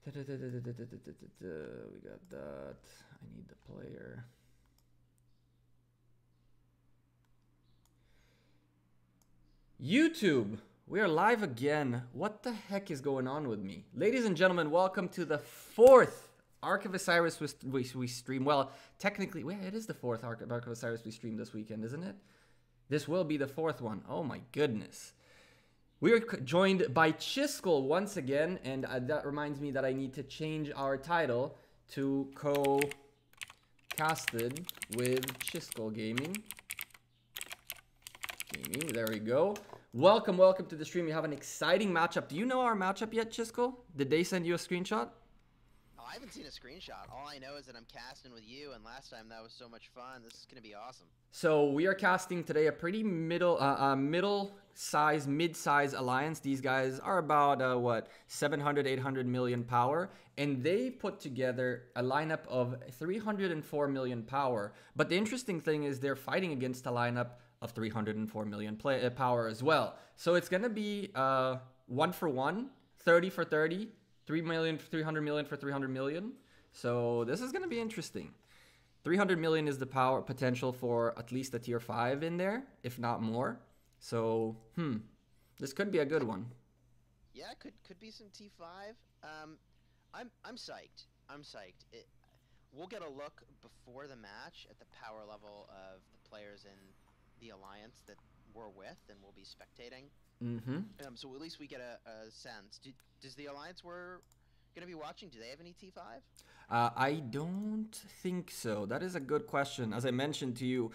We got that. I need the player. YouTube, we are live again. What the heck is going on with me? Ladies and gentlemen, welcome to the fourth Ark of Osiris we stream. Well, technically, it is the fourth Ark of Osiris we streamed this weekend, isn't it? This will be the fourth one. Oh my goodness. We are joined by Chisgule once again, and that reminds me that I need to change our title to Co-Casted with Chisgule Gaming. There we go. Welcome to the stream. We have an exciting matchup. Do you know our matchup yet, Chisgule? Did they send you a screenshot? Oh, I haven't seen a screenshot. All I know is that I'm casting with you, and last time that was so much fun. This is gonna be awesome. So we are casting today a pretty mid-size alliance. These guys are about what, 700, 800 million power, and they put together a lineup of 304 million power. But the interesting thing is they're fighting against a lineup of 304 million power as well. So it's gonna be 1 for 1, 30 for 30, 300 million for 300 million. So this is gonna be interesting. 300 million is the power potential for at least a tier 5 in there, if not more. So, this could be a good one. Yeah, could be some T5. I'm psyched. We'll get a look before the match at the power level of the players in the alliance that we're with, and we'll be spectating. So at least we get a sense. Does the alliance we're gonna be watching, do they have any T5? I don't think so. That is a good question. As I mentioned to you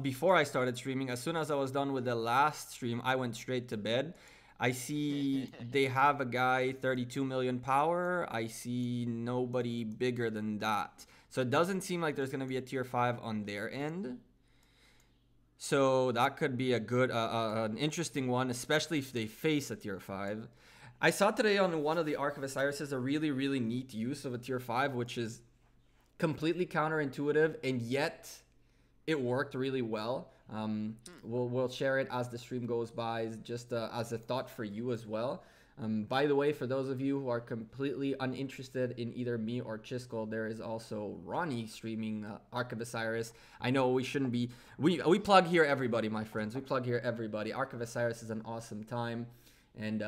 before I started streaming, as soon as I was done with the last stream, I went straight to bed. I see they have a guy 32 million power. I see nobody bigger than that. So it doesn't seem like there's going to be a tier 5 on their end. So that could be a good, an interesting one, especially if they face a tier 5. I saw today on one of the Ark of Osiris a really neat use of a tier 5, which is completely counterintuitive, and yet it worked really well. We'll share it as the stream goes by, just as a thought for you as well. By the way, for those of you who are completely uninterested in either me or Chisgule, there is also Ronnie streaming Ark of Osiris. I know we shouldn't be... We plug here everybody, my friends. We plug here everybody. Ark of Osiris is an awesome time. And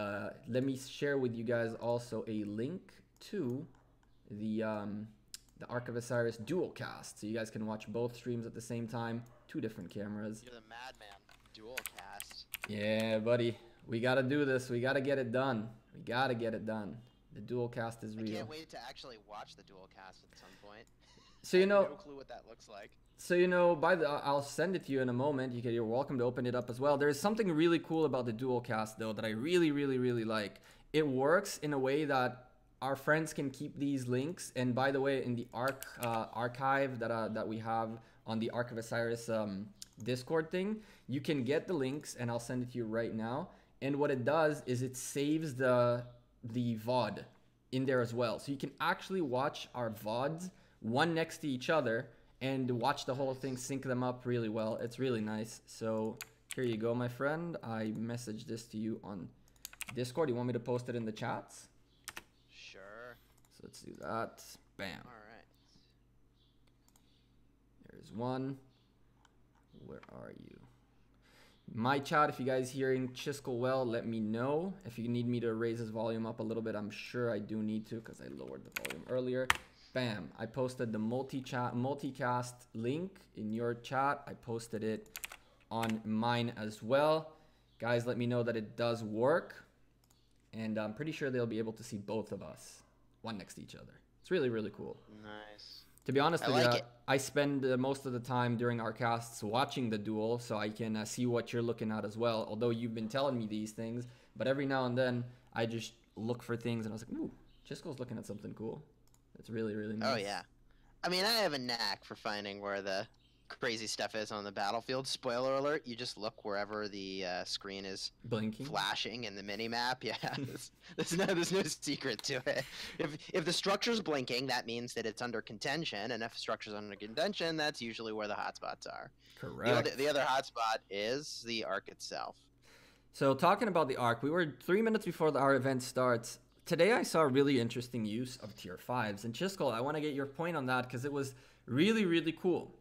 let me share with you guys also a link to the Ark of Osiris dual cast, so you guys can watch both streams at the same time, 2 different cameras. You're the madman. Dual cast. Yeah, buddy. We gotta do this. We gotta get it done. We gotta get it done. The dual cast is real. I can't wait to actually watch the dual cast at some point. So you know, I have no clue what that looks like. So you know, I'll send it to you in a moment. You're welcome to open it up as well. There's something really cool about the dual cast though that I really like. It works in a way that our friends can keep these links. And by the way, in the archive that we have on the Ark of Osiris Discord thing, you can get the links, and I'll send it to you right now. And what it does is it saves the VOD in there as well, so you can actually watch our VODs one next to each other and watch the whole thing, sync them up really well. It's really nice. So here you go, my friend. I messaged this to you on Discord. You want me to post it in the chats? Sure. So let's do that. Bam. All right. There's one. Where are you? My chat, if you guys hearing Chisgule well, let me know. If you need me to raise his volume up a little bit, I'm sure I do need to, because I lowered the volume earlier. Bam. I posted the multicast link in your chat. I posted it on mine as well. Guys, let me know that it does work. And I'm pretty sure they'll be able to see both of us, one next to each other. It's really cool. Nice. To be honest with you, it. I spend most of the time during our casts watching the duel, so I can see what you're looking at as well. Although you've been telling me these things, but every now and then I just look for things, and I was like, ooh, Chisgule's looking at something cool. It's really nice. Oh yeah. I mean, I have a knack for finding where the crazy stuff is on the battlefield. Spoiler alert, you just look wherever the screen is blinking, flashing in the mini-map. Yeah, there's no secret to it. If the structure's blinking, that means that it's under contention, and if the structure's under contention, that's usually where the hotspots are. Correct. The other hotspot is the Ark itself. So talking about the Ark, we were 3 minutes before our event starts today I saw a really interesting use of tier 5s. And Chisgule, I want to get your point on that because it was really, really cool.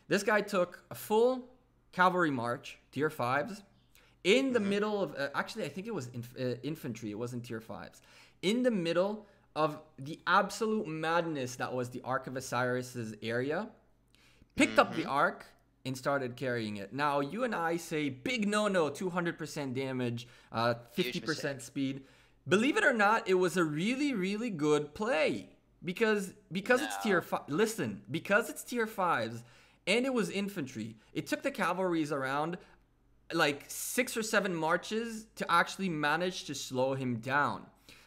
This guy took a full cavalry march, tier 5s, in the middle of, actually, I think it was infantry. It wasn't tier 5s. In the middle of the absolute madness that was the Ark of Osiris's area, picked up the Ark and started carrying it. Now, you and I say, big no-no, 200% damage, 50% speed. Believe it or not, it was a really, really good play. Because it's tier 5, listen, because it's tier 5s, and it was infantry, it took the cavalries around like 6 or 7 marches to actually manage to slow him down.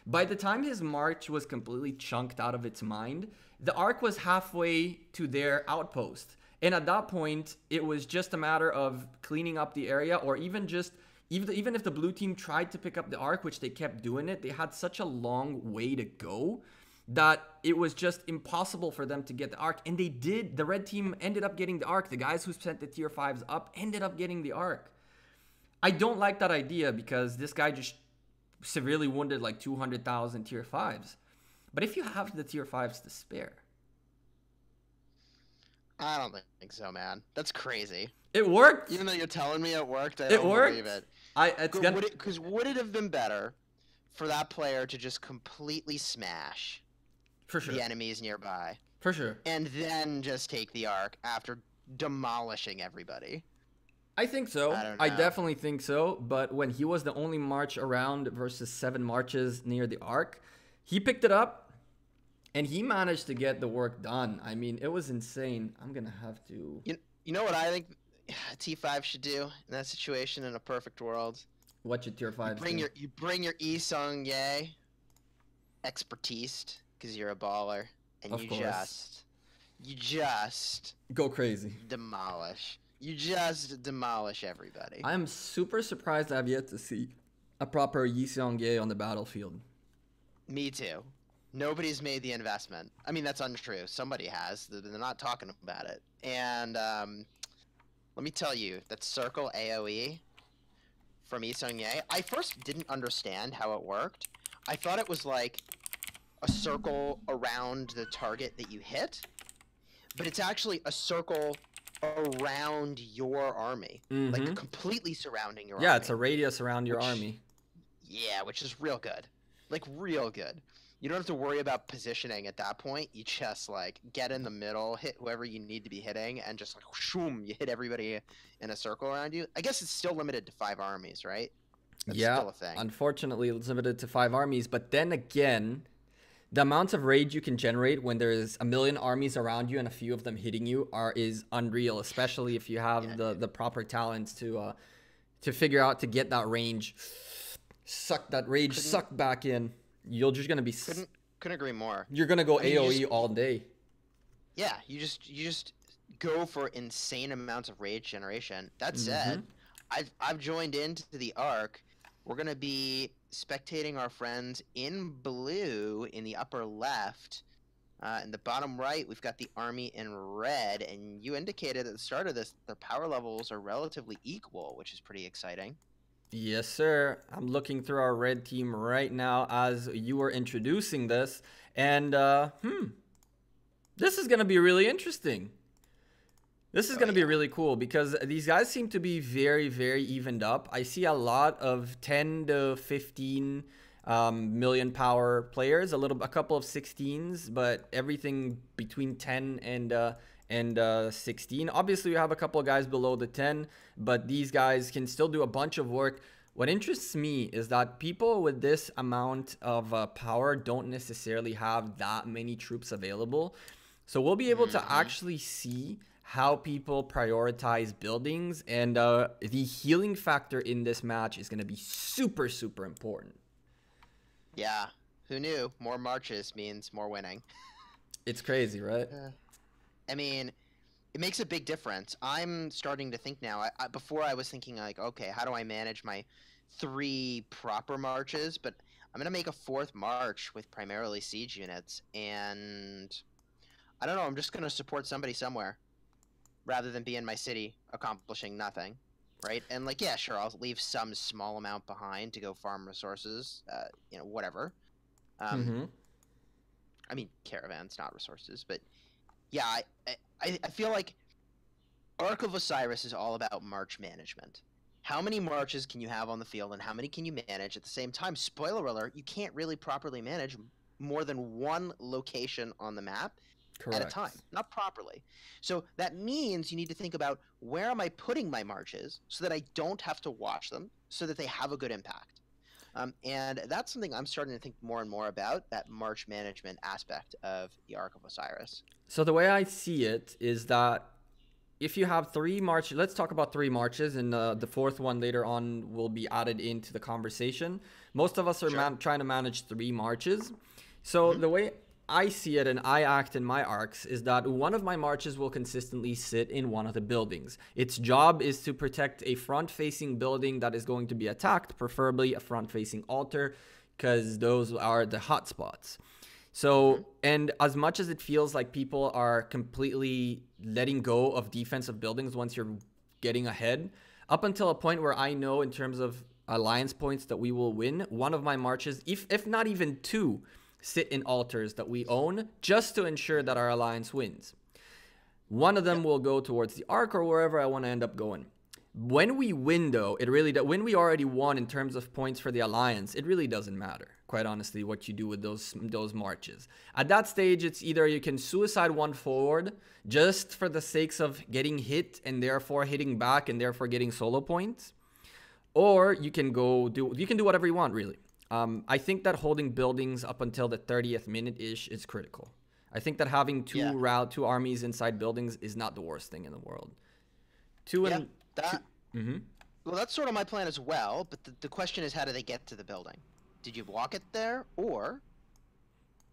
By the time his march was completely chunked out of its mind, the Ark was halfway to their outpost. And at that point, it was just a matter of cleaning up the area, or even if the blue team tried to pick up the Ark, which they kept doing it, they had such a long way to go that it was just impossible for them to get the Ark. And they did. The red team ended up getting the Ark. The guys who sent the tier 5s up ended up getting the Ark. I don't like that idea because this guy just severely wounded like 200,000 tier 5s. But if you have the tier 5s to spare. I don't think so, man. That's crazy. It worked. Even though you're telling me it worked, I don't believe it. Because would it have been better for that player to just completely smash the enemies nearby? For sure. And then just take the Ark after demolishing everybody? I think so. I definitely think so. But when he was the only march around versus 7 marches near the Ark, he picked it up and he managed to get the work done. I mean, it was insane. I'm going to have to... You know what I think T5 should do in that situation in a perfect world? What should tier 5 do? You bring your Isong Ye expertise because you're a baller. And you just... Go crazy. Demolish. You just demolish everybody. I'm super surprised I've yet to see a proper Yi Seong-Ye on the battlefield. Me too. Nobody's made the investment. I mean, that's untrue. Somebody has. They're not talking about it. And let me tell you, that circle AoE from Yi Seong-Ye, I first didn't understand how it worked. I thought it was like a circle around the target that you hit, but it's actually a circle around your army, like completely surrounding your army. Yeah, it's a radius around your army. Yeah, which is real good, like real good. You don't have to worry about positioning at that point. You just like get in the middle, hit whoever you need to be hitting, and just like shoom, you hit everybody in a circle around you. I guess it's still limited to 5 armies, right? That's still a thing. Unfortunately, it's limited to 5 armies. But then again, the amounts of rage you can generate when there's a million armies around you and a few of them hitting you is unreal, especially if you have the proper talents to figure out to get that range, suck that rage, suck back in. You're just gonna be. Couldn't agree more. You're gonna go AOE all day. Yeah, you just go for insane amounts of rage generation. That said, I've joined into the Ark. We're gonna be spectating our friends in blue in the upper left. In the bottom right, we've got the army in red, and you indicated at the start of this, their power levels are relatively equal, which is pretty exciting. Yes, sir. I'm looking through our red team right now as you were introducing this, and this is gonna be really interesting. This is going to be really cool because these guys seem to be very, very evened up. I see a lot of 10 to 15 million power players, a couple of 16s, but everything between 10 and 16. Obviously, we have a couple of guys below the 10, but these guys can still do a bunch of work. What interests me is that people with this amount of power don't necessarily have that many troops available. So we'll be able to actually see how people prioritize buildings, and the healing factor in this match is going to be super, super important. Yeah, who knew? More marches means more winning. It's crazy, right? I mean, it makes a big difference. I'm starting to think now. Before I was thinking like, okay, how do I manage my 3 proper marches? But I'm going to make a 4th march with primarily siege units, and I don't know, I'm just going to support somebody somewhere, rather than be in my city accomplishing nothing, right? And like, yeah, sure, I'll leave some small amount behind to go farm resources, you know, whatever. Mm-hmm. I mean, caravans, not resources, but yeah, I feel like Ark of Osiris is all about march management. How many marches can you have on the field, and how many can you manage at the same time? Spoiler alert: you can't really properly manage more than one location on the map at a Correct. time, not properly. So that means you need to think about, where am I putting my marches so that I don't have to watch them, so that they have a good impact. And that's something I'm starting to think more and more about, that march management aspect of the Ark of Osiris. So the way I see it is that if you have three marches, let's talk about three marches, and the fourth one later on will be added into the conversation. Most of us are Sure. trying to manage three marches. So the way I see it and I act in my arcs is that one of my marches will consistently sit in one of the buildings. Its job is to protect a front-facing building that is going to be attacked, preferably a front-facing altar, because those are the hot spots. So, and as much as it feels like people are completely letting go of defensive buildings once you're getting ahead, up until a point where I know in terms of alliance points that we will win, one of my marches, if not even two, sit in altars that we own just to ensure that our alliance wins. One of them will go towards the Ark or wherever I want to end up going. When we win, though, when we already won in terms of points for the alliance, it really doesn't matter, quite honestly, what you do with those marches. At that stage, it's either you can suicide one forward just for the sakes of getting hit and therefore hitting back and therefore getting solo points, or you can do whatever you want, really. I think that holding buildings up until the 30th minute-ish is critical. I think that having two armies inside buildings is not the worst thing in the world. Well, that's sort of my plan as well, but the question is, how do they get to the building? Did you walk it there, or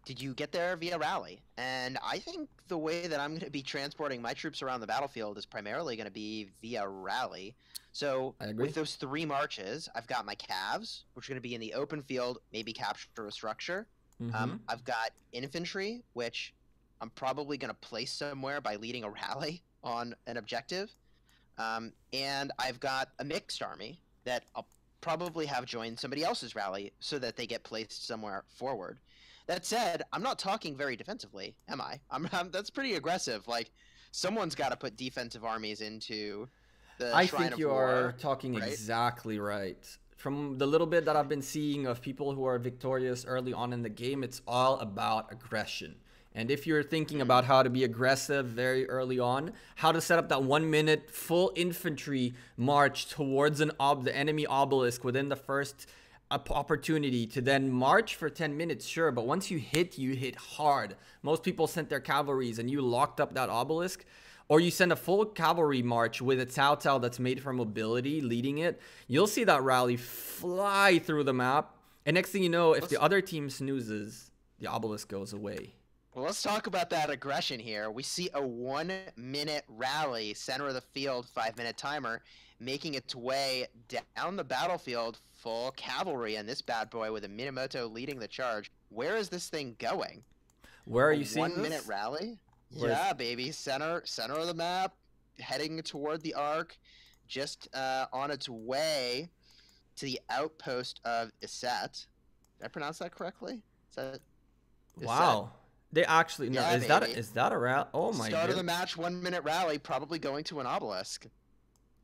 did you get there via rally? And I think the way that I'm going to be transporting my troops around the battlefield is primarily going to be via rally. So with those three marches, I've got my calves, which are going to be in the open field, maybe capture a structure. I've got infantry, which I'm probably going to place somewhere by leading a rally on an objective. And I've got a mixed army that I'll probably have join somebody else's rally so that they get placed somewhere forward. That said, I'm not talking very defensively, am I? That's pretty aggressive. Like, someone's got to put defensive armies into the I Shrine think of you War, are talking right? exactly right. From the little bit that I've been seeing of people who are victorious early on in the game, it's all about aggression. And if you're thinking about how to be aggressive very early on, how to set up that 1 minute full infantry march towards the enemy obelisk within the first opportunity to then march for 10 minutes, sure, but once you hit hard. Most people sent their cavalries and you locked up that obelisk, or you send a full cavalry march with a Cao that's made for mobility leading it, you'll see that rally fly through the map, and next thing you know, if the other team snoozes, the obelisk goes away. Well, let's talk about that aggression here. We see a 1 minute rally, center of the field, 5-minute timer, making its way down the battlefield, full cavalry, and this bad boy with a Minamoto leading the charge. Where is this thing going? Where are you seeing this? 1 minute rally? Yeah, baby. Center of the map, heading toward the Ark, just on its way to the outpost of Iset. Did I pronounce that correctly? Is that wow. They actually is that a rally? Oh my god. Start of the match, 1 minute rally, probably going to an obelisk.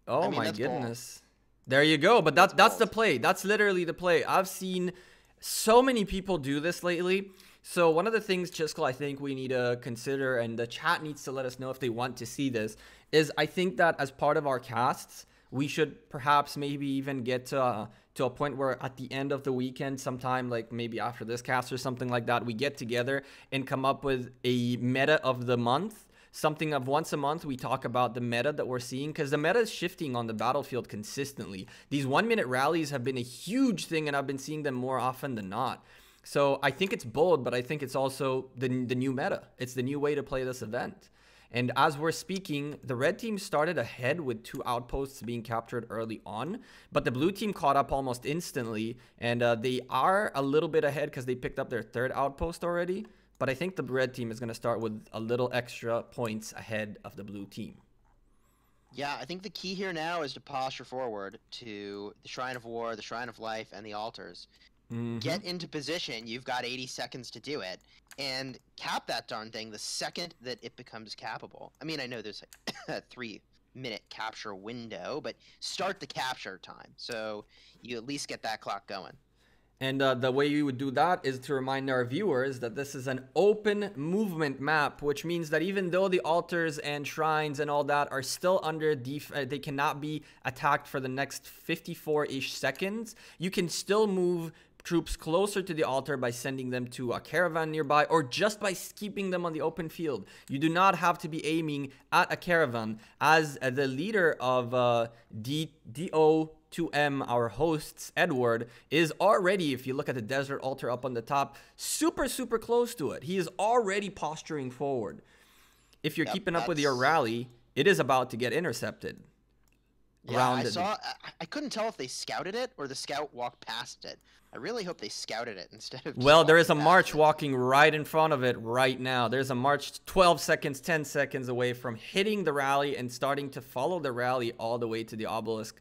Oh my goodness. There you go. But that's the play. That's literally the play. I've seen so many people do this lately. So one of the things, Chisgule, I think we need to consider, and the chat needs to let us know if they want to see this, is I think that as part of our casts, we should perhaps maybe even get to a point where at the end of the weekend, sometime like maybe after this cast or something like that, we get together and come up with a meta of the month. Something of once a month, we talk about the meta that we're seeing, because the meta is shifting on the battlefield consistently. These 1 minute rallies have been a huge thing, and I've been seeing them more often than not. So I think it's bold, but I think it's also the new meta. It's the new way to play this event. And as we're speaking, the red team started ahead with 2 outposts being captured early on, but the blue team caught up almost instantly, and they are a little bit ahead because they picked up their 3rd outpost already. But I think the red team is going to start with a little extra points ahead of the blue team. Yeah, I think the key here now is to posture forward to the Shrine of War, the Shrine of Life, and the altars. get into position. You've got 80 seconds to do it, and cap that darn thing the second that it becomes cappable. I mean, I know there's a 3-minute capture window, but start the capture time, so you at least get that clock going. And the way you would do that is to remind our viewers that this is an open movement map, which means that even though the altars and shrines and all that are still under they cannot be attacked for the next 54-ish seconds, you can still move troops closer to the altar by sending them to a caravan nearby, or just by keeping them on the open field. You do not have to be aiming at a caravan. As the leader of Do2M, our hosts, Edward, is already, if you look at the desert altar up on the top, super close to it. He is already posturing forward. If you're keeping up with your rally, it is about to get intercepted. Yeah, I couldn't tell if they scouted it or the scout walked past it. I really hope they scouted it instead of... Well, there is a march walking right in front of it right now. There's a march 12 seconds, 10 seconds away from hitting the rally and starting to follow the rally all the way to the obelisk.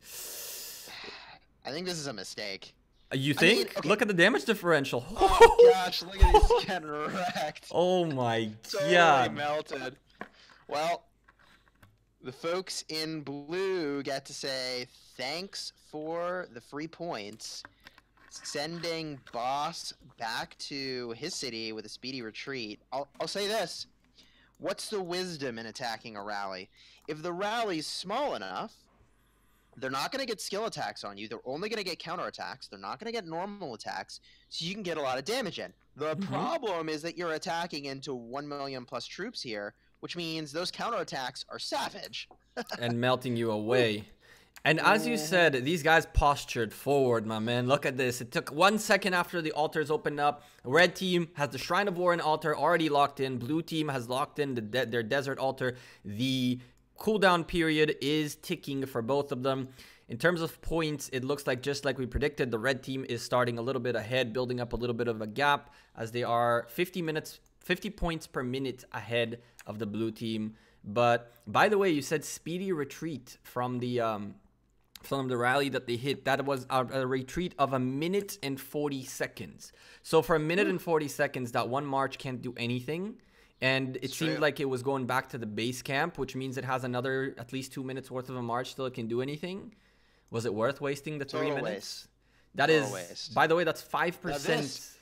I think this is a mistake. You think? I mean, okay. Look at the damage differential. Oh gosh, look at these getting wrecked. Oh my totally god. Melted. Well, the folks in blue get to say thanks for the free points, sending Boss back to his city with a speedy retreat. I'll say this. What's the wisdom in attacking a rally? If the rally's small enough, they're not going to get skill attacks on you. They're only going to get counterattacks. They're not going to get normal attacks, so you can get a lot of damage in. The problem is that you're attacking into 1 million plus troops here, which means those counterattacks are savage. And melting you away. And as you said, these guys postured forward, my man. Look at this. It took 1 second after the altars opened up. Red team has the Shrine of War and altar already locked in. Blue team has locked in their desert altar. The cooldown period is ticking for both of them. In terms of points, it looks like, just like we predicted, the red team is starting a little bit ahead, building up a little bit of a gap, as they are 50 points per minute ahead of the blue team. But by the way, you said speedy retreat from the rally that they hit. That was a retreat of 1 minute and 40 seconds. So for 1 minute and 40 seconds, that one march can't do anything. And it seemed like it was going back to the base camp, which means it has another at least 2 minutes worth of a march till it can do anything. Was it worth wasting the 3 minutes? Waste. That is waste. By the way, that's 5%.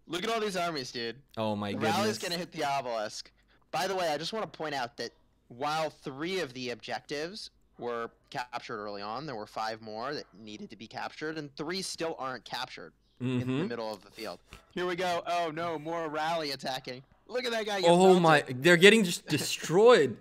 Look at all these armies, dude. Oh my goodness. The rally's going to hit the obelisk. By the way, I just want to point out that while 3 of the objectives were captured early on, there were 5 more that needed to be captured, and 3 still aren't captured in the middle of the field. Here we go. Oh no, more rally attacking. Look at that guy. Oh my, they're getting just destroyed.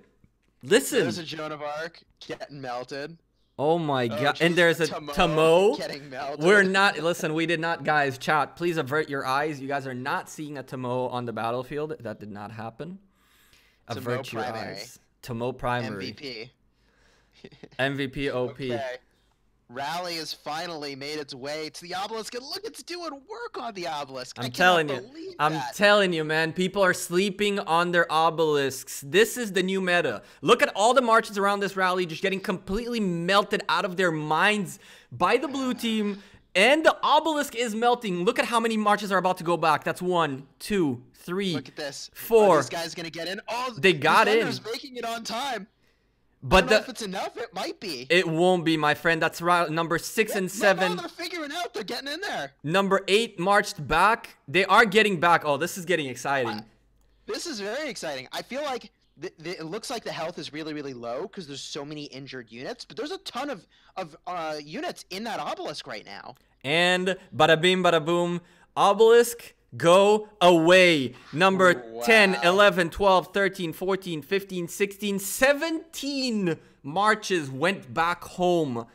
Listen. There's a Joan of Arc getting melted. Oh my god. And there's a Tamo getting melted. We're not, listen, we did not, guys, chat, please avert your eyes. You guys are not seeing a Tamo on the battlefield. That did not happen. Avert your eyes. Tamo primary. MVP. MVP OP. Okay. Rally has finally made its way to the obelisk, and look, it's doing work on the obelisk. I'm telling you, man, people are sleeping on their obelisks. This is the new meta. Look at all the marches around this rally just getting completely melted out of their minds by the blue team, and the obelisk is melting. Look at how many marches are about to go back. That's 1, 2, 3, look at this. 4. This guy's gonna get in. Oh, they got in. Making it on time. But I don't know if it's enough. It might be. It won't be, my friend. That's number 6 and 7. No, they're figuring out. They're getting in there. Number 8 marched back. They are getting back. Oh, this is getting exciting. This is very exciting. I feel like it looks like the health is really, really low because there's so many injured units. But there's a ton of units in that obelisk right now. And bada bing, bada boom. Obelisk, go away. Number 10, 11, 12, 13, 14, 15, 16, 17 marches went back home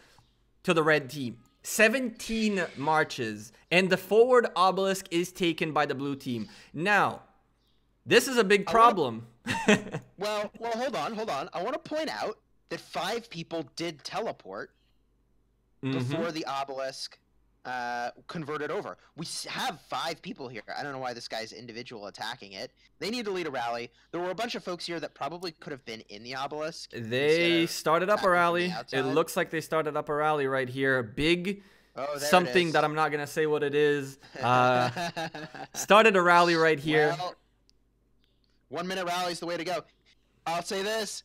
to the red team. 17 marches. And the forward obelisk is taken by the blue team. Now, this is a big problem. Well, hold on. I want to point out that 5 people did teleport before the obelisk converted over. We have 5 people here. I don't know why this guy's individual attacking it. They need to lead a rally. There were a bunch of folks here that probably could have been in the obelisk. They started up a rally. It looks like they started up a rally right here. Big Oh, there it something is. that I'm not going to say what it is. Started a rally right here. Well, 1 minute rally is the way to go. I'll say this.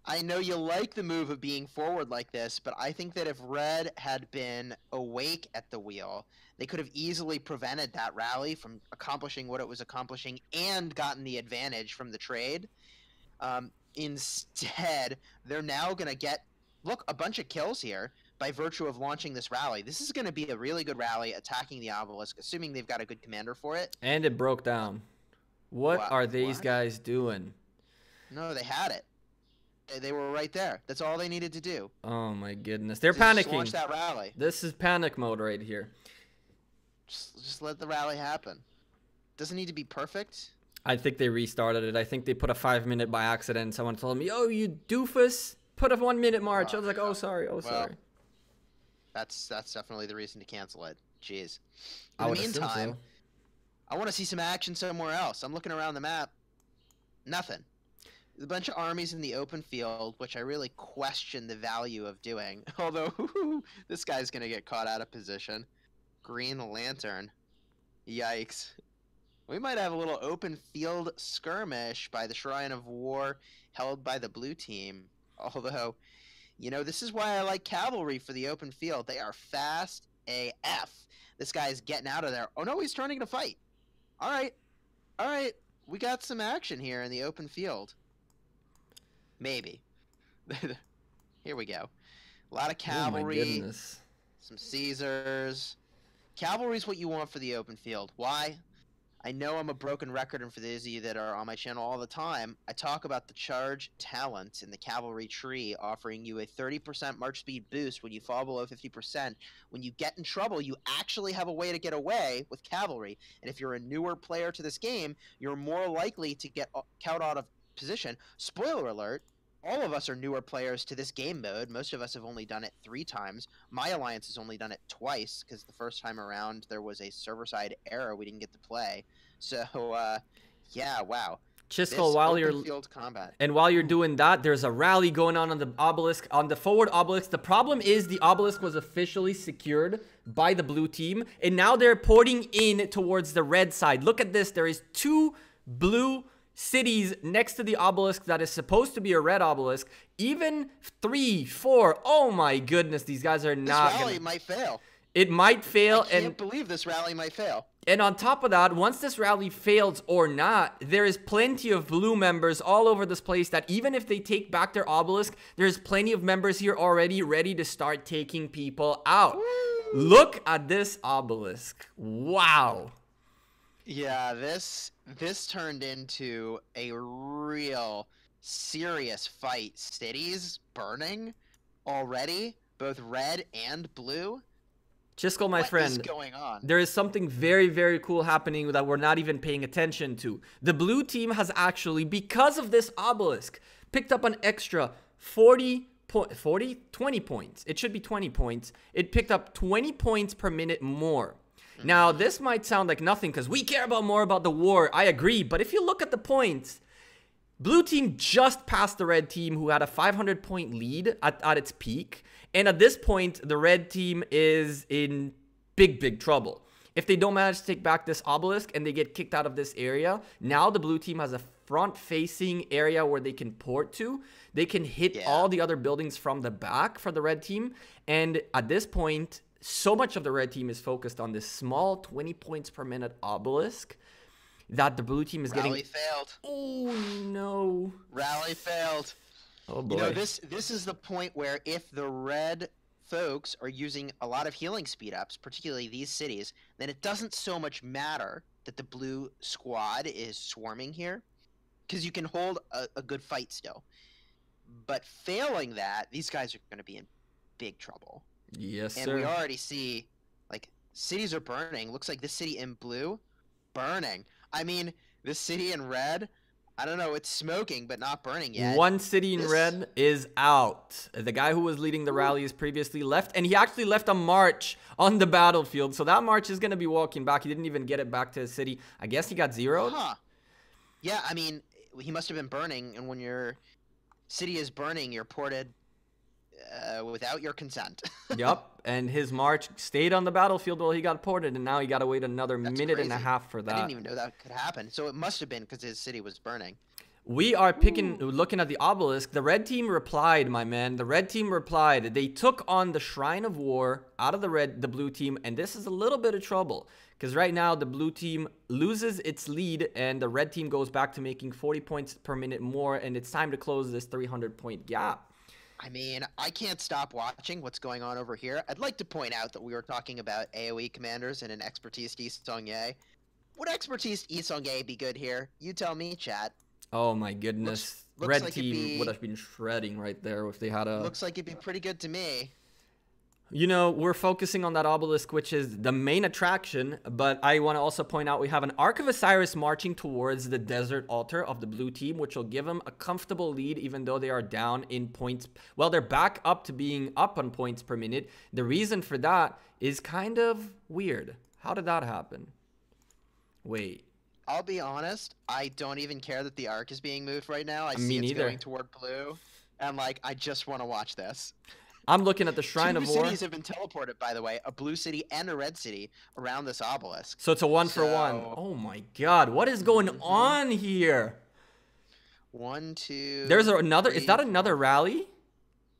I know you like the move of being forward like this, but I think that if Red had been awake at the wheel, they could have easily prevented that rally from accomplishing what it was accomplishing and gotten the advantage from the trade. Instead, they're now going to get, look, a bunch of kills here by virtue of launching this rally. This is going to be a really good rally attacking the obelisk, assuming they've got a good commander for it. And it broke down. What are these What? guys doing? No, they had it. They were right there. That's all they needed to do. Oh my goodness. They're Just panicking. launch that rally. This is panic mode right here. Just let the rally happen. Doesn't need to be perfect. I think they restarted it. I think they put a 5-minute by accident. Someone told me, "Oh, you doofus, put a 1-minute march." I was like, "Oh, sorry. Oh, sorry." That's definitely the reason to cancel it. Jeez. I In the would assume meantime, so. I want to see some action somewhere else. I'm looking around the map. Nothing. There's a bunch of armies in the open field, which I really question the value of doing. Although, this guy's going to get caught out of position. Green Lantern. Yikes. We might have a little open field skirmish by the Shrine of War held by the blue team. Although, you know, this is why I like Cavalry for the open field. They are fast AF. This guy's getting out of there. Oh no, he's turning to fight. All right. All right. We got some action here in the open field. Maybe. Here we go. A lot of cavalry. Oh my goodness. Some Caesars. Cavalry's what you want for the open field. Why? I know I'm a broken record, and for those of you that are on my channel all the time, I talk about the charge talent in the cavalry tree, offering you a 30% march speed boost when you fall below 50%. When you get in trouble, you actually have a way to get away with cavalry. And if you're a newer player to this game, you're more likely to get caught out of position. Spoiler alert. All of us are newer players to this game mode. Most of us have only done it 3 times. My alliance has only done it twice, because the first time around there was a server-side error we didn't get to play. So, yeah, wow. Chisgule, while you're field combat. And while you're doing that, there's a rally going on the obelisk, on the forward obelisk. The problem is the obelisk was officially secured by the blue team, and now they're porting in towards the red side. Look at this. There is 2 blue cities next to the obelisk that is supposed to be a red obelisk. Even 3, 4. Oh my goodness, these guys are not. This rally might fail. It might fail. I can't believe this rally might fail. And on top of that, once this rally fails or not, there is plenty of blue members all over this place that even if they take back their obelisk, there's plenty of members here already ready to start taking people out. Woo! Look at this obelisk. Wow. Yeah, this turned into a real serious fight. Cities burning already, both red and blue. Chisgule, my friend, what is going on? There is something very, very cool happening that we're not even paying attention to. The blue team has actually, because of this obelisk, picked up an extra 20 points. It should be 20 points. It picked up 20 points per minute more. Now, this might sound like nothing because we care more about the war. I agree. But if you look at the points, blue team just passed the red team who had a 500-point lead at its peak. And at this point, the red team is in big, big trouble. If they don't manage to take back this obelisk and they get kicked out of this area, now the blue team has a front-facing area where they can port to. They can hit all the other buildings from the back for the red team. And at this point, so much of the red team is focused on this small 20 points per minute obelisk that the blue team is getting. Rally failed. Oh, no. Rally failed. Oh, boy. You know, this is the point where if the red folks are using a lot of healing speed ups, particularly these cities, then it doesn't so much matter that the blue squad is swarming here, because you can hold a good fight still. But failing that, these guys are going to be in big trouble. Yes, sir. And we already see, like, cities are burning. Looks like this city in blue, burning. I mean, this city in red, I don't know, it's smoking, but not burning yet. One city in red is out. The guy who was leading the rallies previously left, and he actually left a march on the battlefield. So that march is going to be walking back. He didn't even get it back to his city. I guess he got zeroed. Huh. Yeah, I mean, he must have been burning, and when your city is burning, you're ported without your consent. Yep. and his march stayed on the battlefield while he got ported, and now he got to wait another minute and a half for that. I didn't even know that could happen. So it must have been because his city was burning. We are looking at the obelisk. The red team replied, my man. The red team replied. They took on the Shrine of War out of the blue team, and this is a little bit of trouble because right now the blue team loses its lead, and the red team goes back to making 40 points per minute more, and it's time to close this 300-point gap. I mean, I can't stop watching what's going on over here. I'd like to point out that we were talking about AoE commanders and an expertise Yi Seong-Ye. Would expertise Yi Seong-Ye be good here? You tell me, chat. Oh my goodness. Looks Red like team would have been shredding right there if they had a... Looks like it'd be pretty good to me. You know, we're focusing on that obelisk, which is the main attraction, but I want to also point out we have an Ark of Osiris marching towards the desert altar of the blue team, which will give them a comfortable lead even though they are down in points. Well, they're back up to being up on points per minute. The reason for that is kind of weird. How did that happen? Wait. I'll be honest, I don't even care that the Ark is being moved right now. I see it's going toward blue, and like, I just want to watch this. I'm looking at the Shrine of War. Two cities have been teleported, by the way, a blue city and a red city around this obelisk. So it's a 1-for-1. Oh my god, what is going on here? 1, 2. There's another. 3, is that another rally?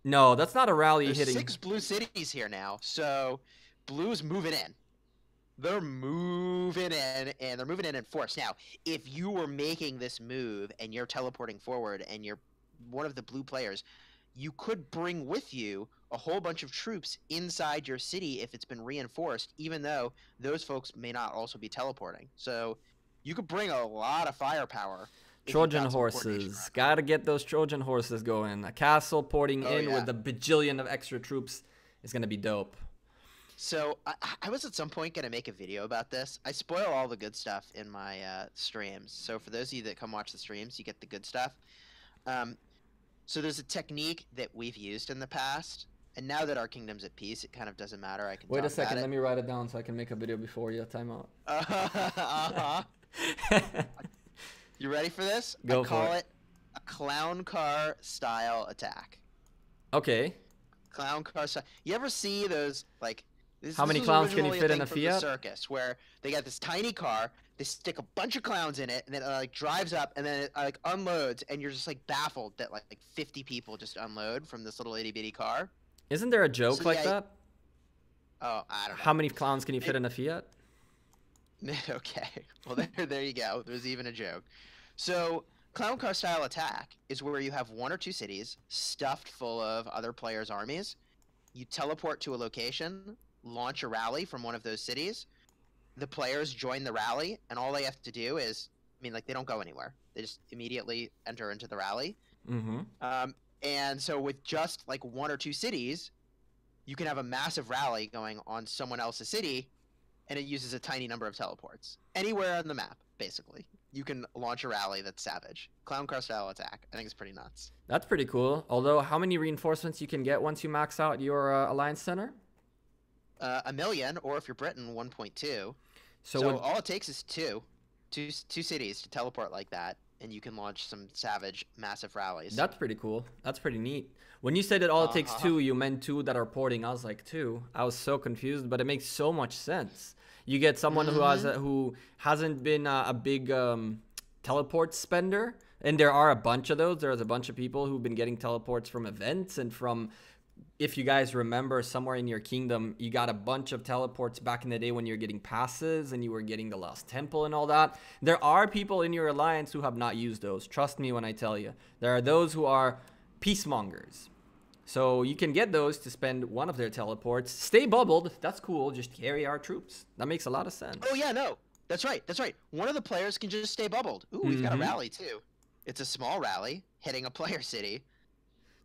No, that's not a rally. There's hitting 6 blue cities here now, so blue's moving in. They're moving in, and they're moving in force. Now, if you were making this move and you're teleporting forward and you're one of the blue players, you could bring with you a whole bunch of troops inside your city if it's been reinforced, even though those folks may not also be teleporting. So you could bring a lot of firepower. Trojan horses. Gotta get those Trojan horses going. A castle porting in with a bajillion of extra troops is going to be dope. So I was at some point going to make a video about this. I spoil all the good stuff in my streams. So for those of you that come watch the streams, you get the good stuff. So there's a technique that we've used in the past. And now that our kingdom's at peace, it kind of doesn't matter. I can wait a second. Let me write it down so I can make a video before you. Time out. You ready for this? Go I call it a clown car style attack. Okay. Clown car style. You ever see those, like... How many clowns can you fit in a Fiat? The circus, where they got this tiny car, they stick a bunch of clowns in it, and then it like drives up, and then it like unloads, and you're just like baffled that like 50 people just unload from this little itty bitty car. Isn't there a joke like that? Oh, I don't know. How many clowns can you fit in a Fiat? Okay, well there you go. There's even a joke. So clown car style attack is where you have 1 or 2 cities stuffed full of other players' armies. You teleport to a location, launch a rally from one of those cities. The players join the rally, and all they have to do is, I mean, like, they don't go anywhere. They just immediately enter into the rally. And so with just like 1 or 2 cities, you can have a massive rally going on someone else's city, and it uses a tiny number of teleports. Anywhere on the map, basically. You can launch a rally that's savage. Clown car style attack. I think it's pretty nuts. That's pretty cool. Although, how many reinforcements you can get once you max out your Alliance Center? 1 million, or if you're Britain, 1.2. So all it takes is two cities to teleport like that, and you can launch some savage, massive rallies. That's pretty cool. That's pretty neat. When you said that all it takes 2, you meant 2 that are porting. I was like, 2? I was so confused, but it makes so much sense. You get someone who hasn't been a big teleport spender, and there are a bunch of those. There's a bunch of people who've been getting teleports from events and from... If you guys remember, somewhere in your kingdom, you got a bunch of teleports back in the day when you're getting passes and you were getting the Lost Temple and all that. There are people in your alliance who have not used those. Trust me when I tell you. There are those who are peacemongers. So you can get those to spend one of their teleports. Stay bubbled. That's cool. Just carry our troops. That makes a lot of sense. Oh, yeah, no. That's right. That's right. One of the players can just stay bubbled. Ooh, we've got a rally, too. It's a small rally hitting a player city.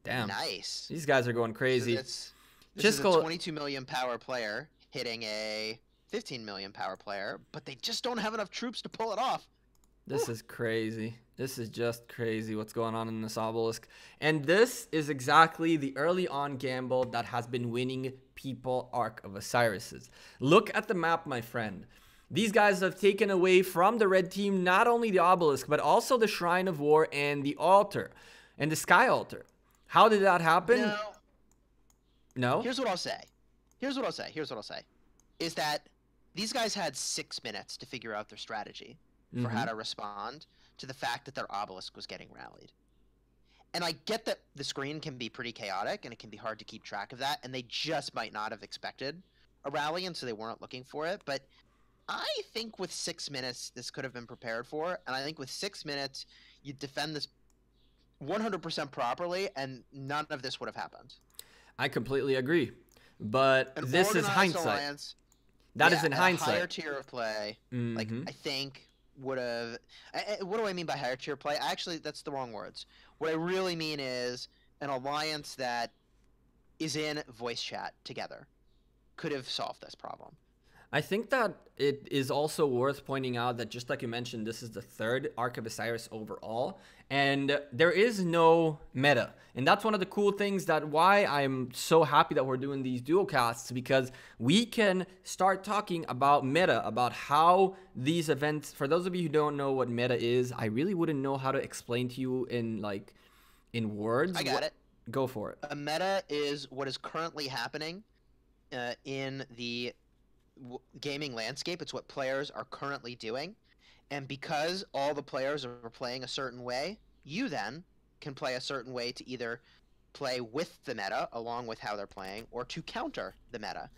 Damn. Nice. These guys are going crazy. This is a 22 million power player hitting a 15 million power player, but they just don't have enough troops to pull it off. This is crazy. This is just crazy what's going on in this obelisk. And this is exactly the early on gamble that has been winning people Ark of Osiris's. Look at the map, my friend. These guys have taken away from the red team not only the obelisk, but also the Shrine of War and the altar and the Sky Altar. How did that happen? No. No? Here's what I'll say. Here's what I'll say. Here's what I'll say. Is that these guys had 6 minutes to figure out their strategy for how to respond to the fact that their obelisk was getting rallied. And I get that the screen can be pretty chaotic and it can be hard to keep track of that, and they just might not have expected a rally, and so they weren't looking for it. But I think with 6 minutes, this could have been prepared for, and I think with 6 minutes, you defend this 100% properly, and none of this would have happened. I completely agree, but An this is organized hindsight. Alliance, That is in a hindsight. higher tier of play, like I think would have. What do I mean by higher tier play? Actually, that's the wrong words. What I really mean is an alliance that is in voice chat together could have solved this problem. I think that it is also worth pointing out that, just like you mentioned, this is the 3rd Ark of Osiris overall, and there is no meta. And that's one of the cool things that why I'm so happy that we're doing these duo casts, because we can start talking about meta, about how these events, for those of you who don't know what meta is, I really wouldn't know how to explain to you in words. I got it. Go for it. A meta is what is currently happening in the gaming landscape. It's what players are currently doing, and because all the players are playing a certain way, you then can play a certain way to either play with the meta along with how they're playing, or to counter the meta,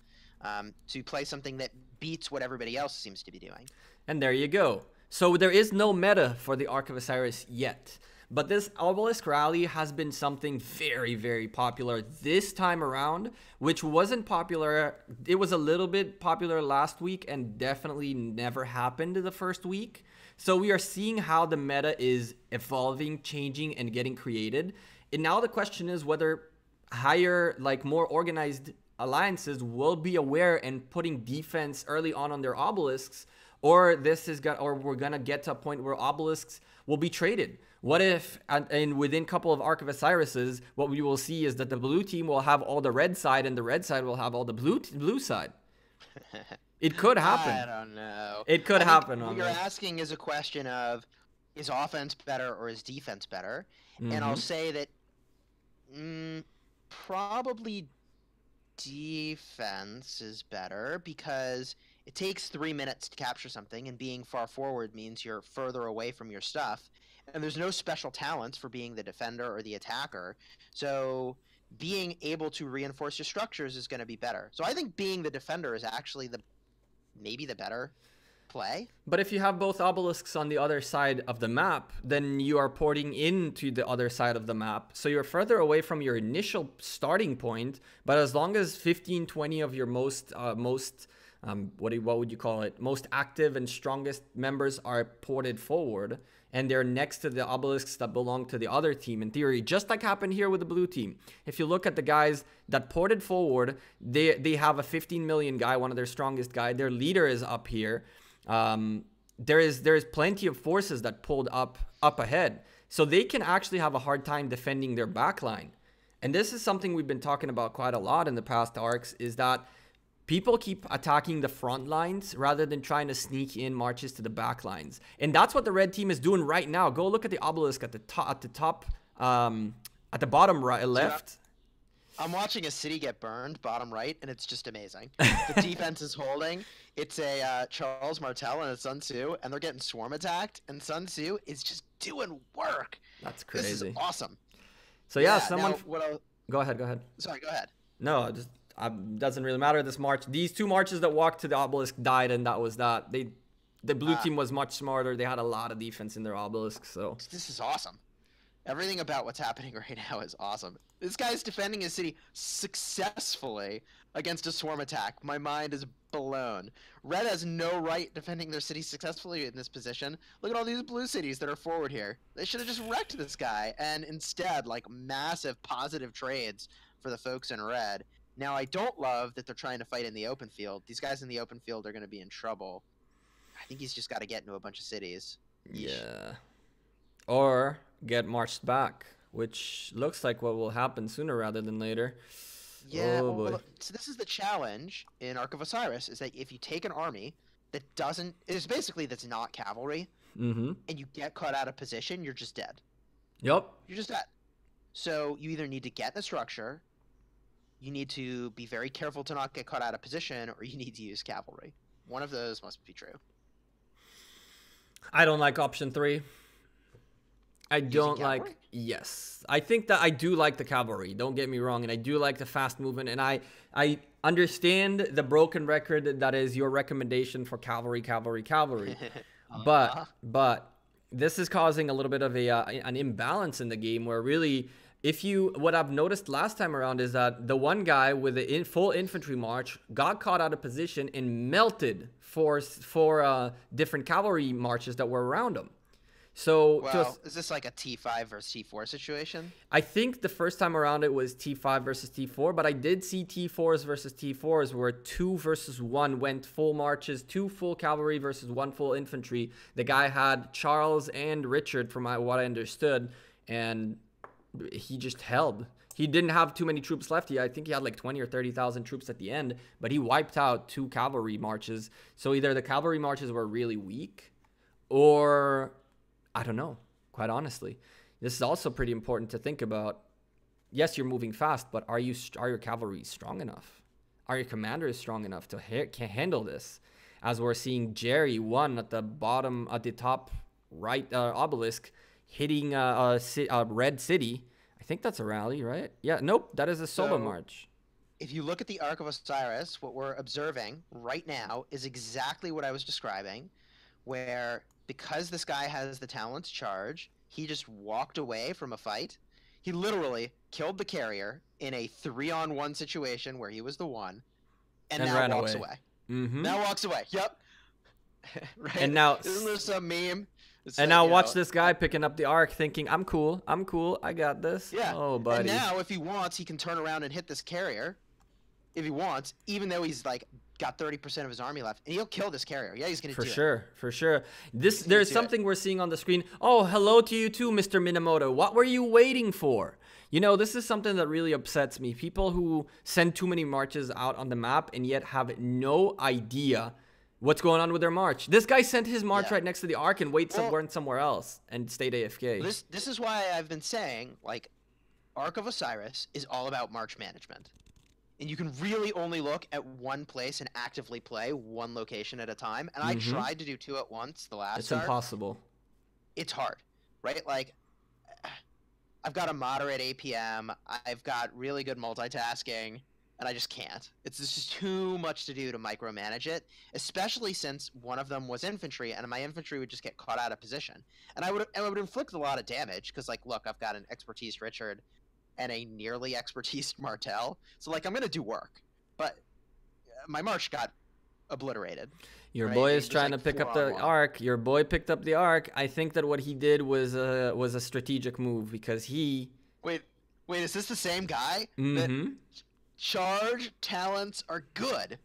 to play something that beats what everybody else seems to be doing. And there you go. So there is no meta for the Ark of Osiris yet. But this obelisk rally has been something very, very popular this time around, which wasn't popular. It was a little bit popular last week and definitely never happened the first week. So we are seeing how the meta is evolving, changing, and getting created. And now the question is whether higher, more organized alliances will be aware and putting defense early on their obelisks, or we're gonna get to a point where obelisks will be traded. What if, and within a couple of Ark of Osirises, what we will see is that the blue team will have all the red side and the red side will have all the blue side. It could happen. I don't know. It could happen. What you're asking is a question of, is offense better or is defense better? And I'll say that probably defense is better, because it takes 3 minutes to capture something, and being far forward means you're further away from your stuff. And there's no special talents for being the defender or the attacker. So being able to reinforce your structures is going to be better. So I think being the defender is actually maybe the better play. But if you have both obelisks on the other side of the map, then you are porting into the other side of the map. So you're further away from your initial starting point. But as long as 15, 20 of your most what would you call it? Most active and strongest members are ported forward, and they're next to the obelisks that belong to the other team, in theory, just like happened here with the blue team. If you look at the guys that ported forward, they have a 15 million guy, one of their strongest guy. Their leader is up here. There is plenty of forces that pulled up ahead, so they can actually have a hard time defending their backline. And this is something we've been talking about quite a lot in the past arcs, is that people keep attacking the front lines rather than trying to sneak in marches to the back lines. And that's what the red team is doing right now. Go look at the obelisk at the bottom right, left. I'm watching a city get burned, bottom right, and it's just amazing. The defense is holding. It's a Charles Martel and a Sun Tzu, and they're getting swarm attacked, and Sun Tzu is just doing work. That's crazy. This is awesome. So yeah, go ahead. Sorry, go ahead. No, just doesn't really matter. This march, these 2 marches that walked to the obelisk died, and that was that. The blue team was much smarter. They had a lot of defense in their obelisk. So this is awesome. Everything about what's happening right now is awesome. This guy's defending his city successfully against a swarm attack. My mind is blown. Red has no right defending their city successfully in this position. Look at all these blue cities that are forward here. They should have just wrecked this guy, and instead, massive positive trades for the folks in red. Now, I don't love that they're trying to fight in the open field. These guys in the open field are going to be in trouble. I think he's just got to get into a bunch of cities. Yeah. Or get marched back, which looks like what will happen sooner rather than later. Yeah, so this is the challenge in Ark of Osiris, is that if you take an army that that's not cavalry, and you get caught out of position, you're just dead. Yep. You're just dead. So you either need to get in the structure, you need to be very careful to not get caught out of position, or you need to use cavalry. One of those must be true. I don't like option 3. I don't like, yes. I think that I do like the cavalry, don't get me wrong, and I do like the fast movement, and I understand the broken record that is your recommendation for cavalry. But this is causing a little bit of an imbalance in the game where really, what I've noticed last time around is that the one guy with the full infantry march got caught out of position and melted for different cavalry marches that were around him. So, well, is this like a T5 versus T4 situation? I think the first time around it was T5 versus T4, but I did see T4s versus T4s where 2 versus 1 went full marches, 2 full cavalry versus 1 full infantry. The guy had Charles and Richard, from what I understood, and he just held. He didn't have too many troops left. I think he had like 20 or 30,000 troops at the end, but he wiped out 2 cavalry marches. So either the cavalry marches were really weak, or I don't know, quite honestly. This is also pretty important to think about. Yes, you're moving fast, but are your cavalry strong enough? Are your commanders strong enough to handle this? As we're seeing Jerry 1 at the bottom, at the top right obelisk, hitting a red city. I think that's a rally, right? Yeah, nope, that is a solo march. If you look at the Ark of Osiris, what we're observing right now is exactly what I was describing, where because this guy has the talent to charge, he just walked away from a fight. He literally killed the carrier in a 3-on-1 situation where he was the one, and now walks away. Now walks away. Yep. Right. And now, isn't there some meme? And now watch this guy picking up the Ark, thinking, "I'm cool. I got this." Yeah. Oh, buddy. And now, if he wants, he can turn around and hit this carrier. If he wants, even though he's like got 30% of his army left, and he'll kill this carrier. Yeah, he's gonna do it. For sure. There's something we're seeing on the screen. Oh, hello to you too, Mr. Minamoto. What were you waiting for? You know, this is something that really upsets me. People who send too many marches out on the map and yet have no idea what's going on with their march. This guy sent his march right next to the Ark and went somewhere else and stayed AFK. This is why I've been saying, like, Ark of Osiris is all about march management. And you can really only look at one place and actively play one location at a time. And I tried to do 2 at once the last It's impossible. It's hard, right? Like, I've got a moderate APM. I've got really good multitasking. And I just can't. It's just too much to do to micromanage it, especially since one of them was infantry, and my infantry would just get caught out of position. And I would inflict a lot of damage, because, like, look, I've got an expertise Richard and a nearly expertise Martel. So, like, I'm going to do work. But my march got obliterated. Your boy is trying to pick up the Ark. Your boy picked up the Ark. I think that what he did was a strategic move, because he... Wait, is this the same guy? Charge talents are good.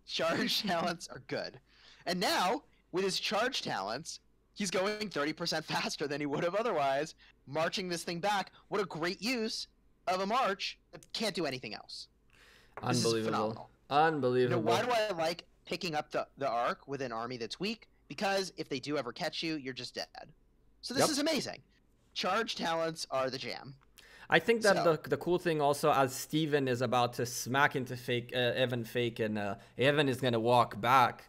Charge talents are good. And now, with his charge talents, he's going 30% faster than he would have otherwise, marching this thing back. What a great use of a march that can't do anything else. Unbelievable. This is phenomenal. Unbelievable. You know, why do I like picking up the Ark with an army that's weak? Because if they do ever catch you, you're just dead. So this is amazing. Charge talents are the jam. I think that the cool thing also, as Steven is about to smack into Evan fake, and Evan is going to walk back.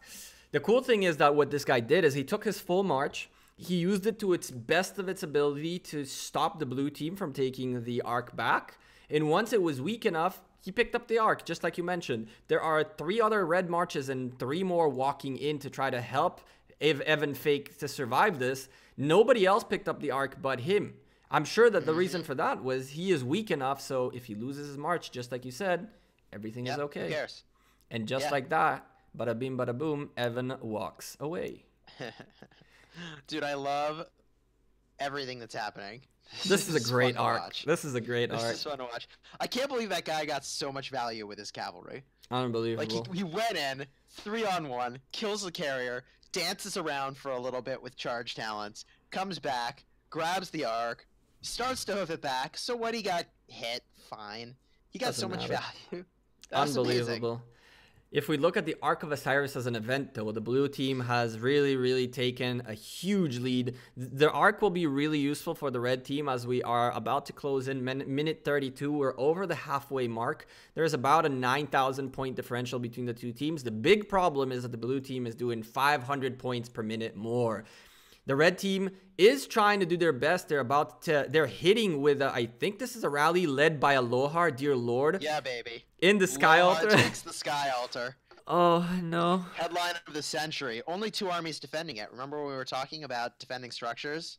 The cool thing is that what this guy did is he took his full march. He used it to its best of its ability to stop the blue team from taking the Ark back. And once it was weak enough, he picked up the Ark, just like you mentioned. There are 3 other red marches and 3 more walking in to try to help Evan fake to survive this. Nobody else picked up the Ark but him. I'm sure that the reason for that was he is weak enough, so if he loses his march, just like you said, everything is okay. Who cares? And just like that, bada bing, bada boom, Evan walks away. Dude, I love everything that's happening. This is a great arc. This is a great arc. This is fun to watch. I can't believe that guy got so much value with his cavalry. Unbelievable. Like, he went in, 3-on-1, kills the carrier, dances around for a little bit with charge talents, comes back, grabs the Ark, starts to hoof it back. So what? He got hit. Fine. He got so much value. Unbelievable. Amazing. If we look at the Ark of Osiris as an event, though, the blue team has really taken a huge lead. The Ark will be really useful for the red team as we are about to close in minute 32. We're over the halfway mark. There's about a 9,000 point differential between the two teams. The big problem is that the blue team is doing 500 points per minute more. The red team is trying to do their best. They're hitting with, I think this is a rally led by Aloha, dear Lord. Yeah, baby. In the Sky Altar. Takes the Sky Altar. Oh, no. Headline of the century. Only 2 armies defending it. Remember when we were talking about defending structures?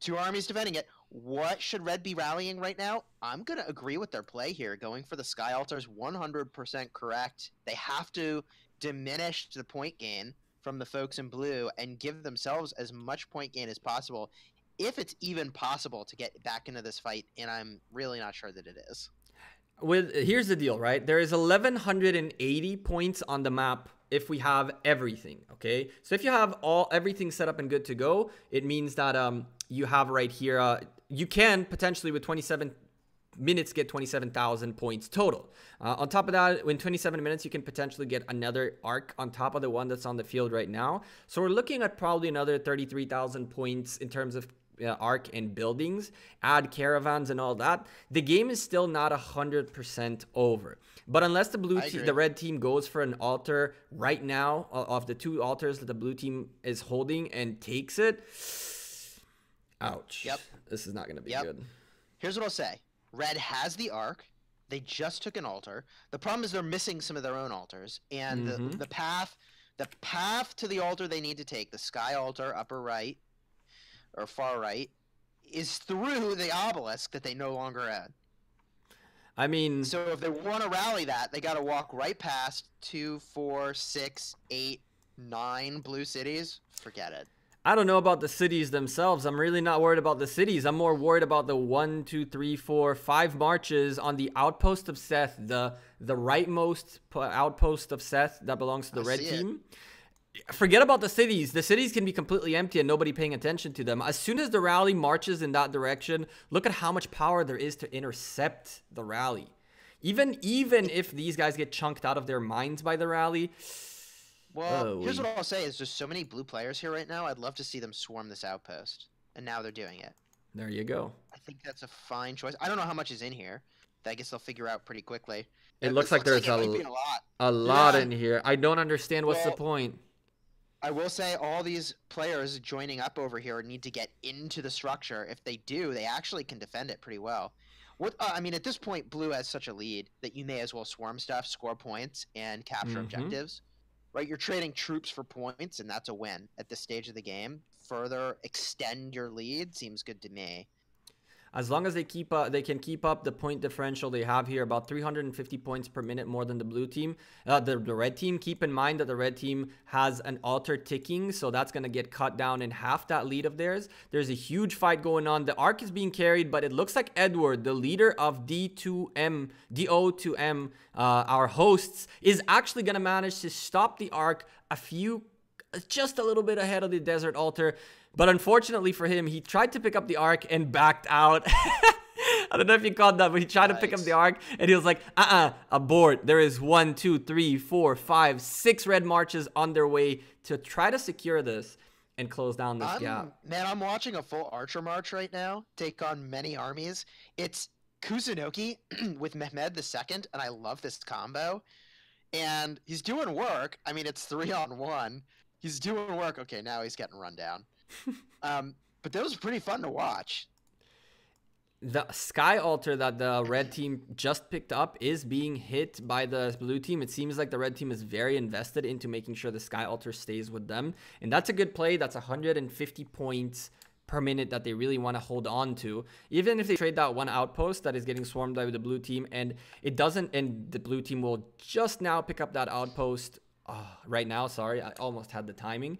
2 armies defending it. What should red be rallying right now? I'm going to agree with their play here. Going for the Sky Altar is 100% correct. They have to diminish the point gain from the folks in blue and give themselves as much point gain as possible, if it's even possible to get back into this fight, and I'm really not sure that it is. Here's the deal, right? There is 1,180 points on the map if we have everything, okay? So if you have everything set up and good to go, it means that you have right here, you can potentially with 27 minutes get 27,000 points total. On top of that, in 27 minutes, you can potentially get another Ark on top of the one that's on the field right now. So we're looking at probably another 33,000 points in terms of Ark and buildings, add caravans and all that. The game is still not 100% over. But unless the red team goes for an altar right now of the 2 altars that the blue team is holding and takes it, ouch. Yep. This is not going to be good. Here's what I'll say. Red has the Ark. They just took an altar. The problem is they're missing some of their own altars. And the path to the altar they need to take, the Sky Altar, upper right, or far right, is through the obelisk that they no longer add. I mean... So if they want to rally that, they got to walk right past 2, 4, 6, 8, 9 blue cities. Forget it. I don't know about the cities themselves. I'm really not worried about the cities. I'm more worried about the 1, 2, 3, 4, 5 marches on the outpost of Seth, the rightmost outpost of Seth that belongs to the red team. Forget about the cities. The cities can be completely empty and nobody paying attention to them. As soon as the rally marches in that direction, look at how much power there is to intercept the rally. Even if these guys get chunked out of their minds by the rally... Well, here's what I'll say is there's so many blue players here right now. I'd love to see them swarm this outpost. And now they're doing it. There you go. I think that's a fine choice. I don't know how much is in here. I guess they'll figure out pretty quickly. It looks like there's a lot in here. I don't understand what's the point. I will say all these players joining up over here need to get into the structure. If they do, they actually can defend it pretty well. I mean, at this point, blue has such a lead that you may as well swarm stuff, score points, and capture objectives. Right, you're trading troops for points, and that's a win at this stage of the game. Further extend your lead seems good to me. As long as they can keep up the point differential they have here, about 350 points per minute more than the blue team. The red team, keep in mind that the red team has an altar ticking, so that's going to get cut down in half, that lead of theirs. There's a huge fight going on. The Ark is being carried, but it looks like Edward, the leader of Do2M, our hosts, is actually going to manage to stop the Ark just a little bit ahead of the desert altar. But unfortunately for him, he tried to pick up the Ark and backed out. I don't know if you caught that, but he tried to pick up the Ark and he was like, abort. There is 1, 2, 3, 4, 5, 6 red marches on their way to try to secure this and close down this gap. Man, I'm watching a full archer march right now take on many armies. It's Kusunoki with Mehmed II, and I love this combo. And he's doing work. I mean, it's 3-on-1. He's doing work. Okay, now he's getting run down. But that was pretty fun to watch. The Sky Altar that the red team just picked up is being hit by the blue team. It seems like the red team is very invested into making sure the Sky Altar stays with them. And that's a good play. That's 150 points per minute that they really want to hold on to. Even if they trade that one outpost that is getting swarmed by the blue team and it doesn't, and the blue team will just now pick up that outpost right now. Sorry, I almost had the timing.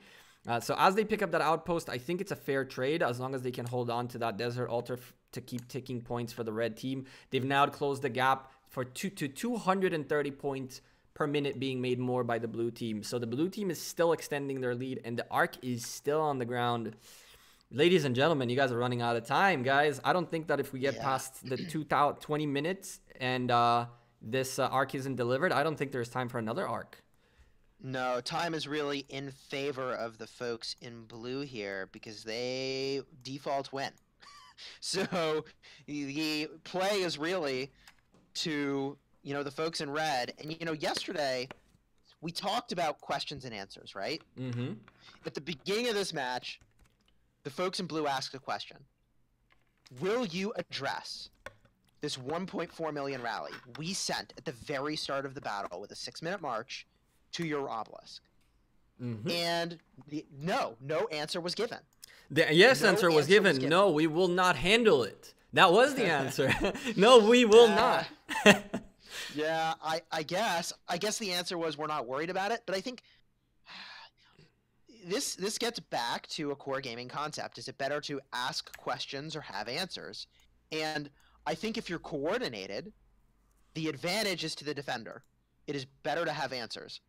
So as they pick up that outpost, I think it's a fair trade as long as they can hold on to that desert altar to keep ticking points for the red team. They've now closed the gap to 230 points per minute being made more by the blue team. So the blue team is still extending their lead and the Ark is still on the ground. Ladies and gentlemen, you guys are running out of time, guys. I don't think that if we get past the 20 minutes and this Ark isn't delivered, I don't think there's time for another Ark. No, time is really in favor of the folks in blue here because they default win. So the play is really to, the folks in red. And, yesterday we talked about questions and answers, right? Mm-hmm. At the beginning of this match, the folks in blue asked a question. Will you address this 1.4 million rally we sent at the very start of the battle with a 6-minute march to your obelisk? Mm-hmm. And no answer was given. The yes answer was given. No, we will not handle it. That was the answer. No, we will not. Yeah, I guess the answer was we're not worried about it. But I think this gets back to a core gaming concept. Is it better to ask questions or have answers? And I think if you're coordinated, the advantage is to the defender. It is better to have answers.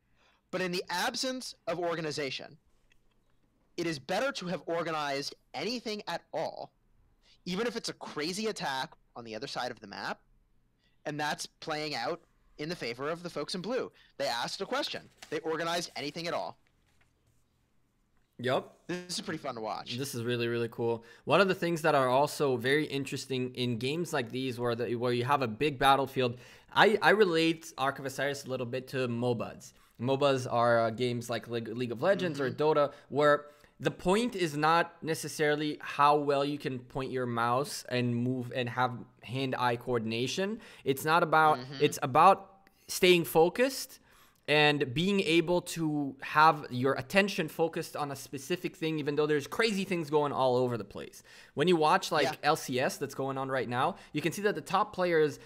But in the absence of organization, it is better to have organized anything at all, even if it's a crazy attack on the other side of the map, and that's playing out in the favor of the folks in blue. They asked a question. They organized anything at all. Yep. This is pretty fun to watch. This is really, really cool. One of the things that are also very interesting in games like these where you have a big battlefield, I relate Ark of Osiris a little bit to MOBAs. MOBAs are games like League of Legends or Dota, where the point is not necessarily how well you can point your mouse and move and have hand-eye coordination. It's not about, it's about staying focused and being able to have your attention focused on a specific thing, even though there's crazy things going all over the place. When you watch like LCS that's going on right now, you can see that the top players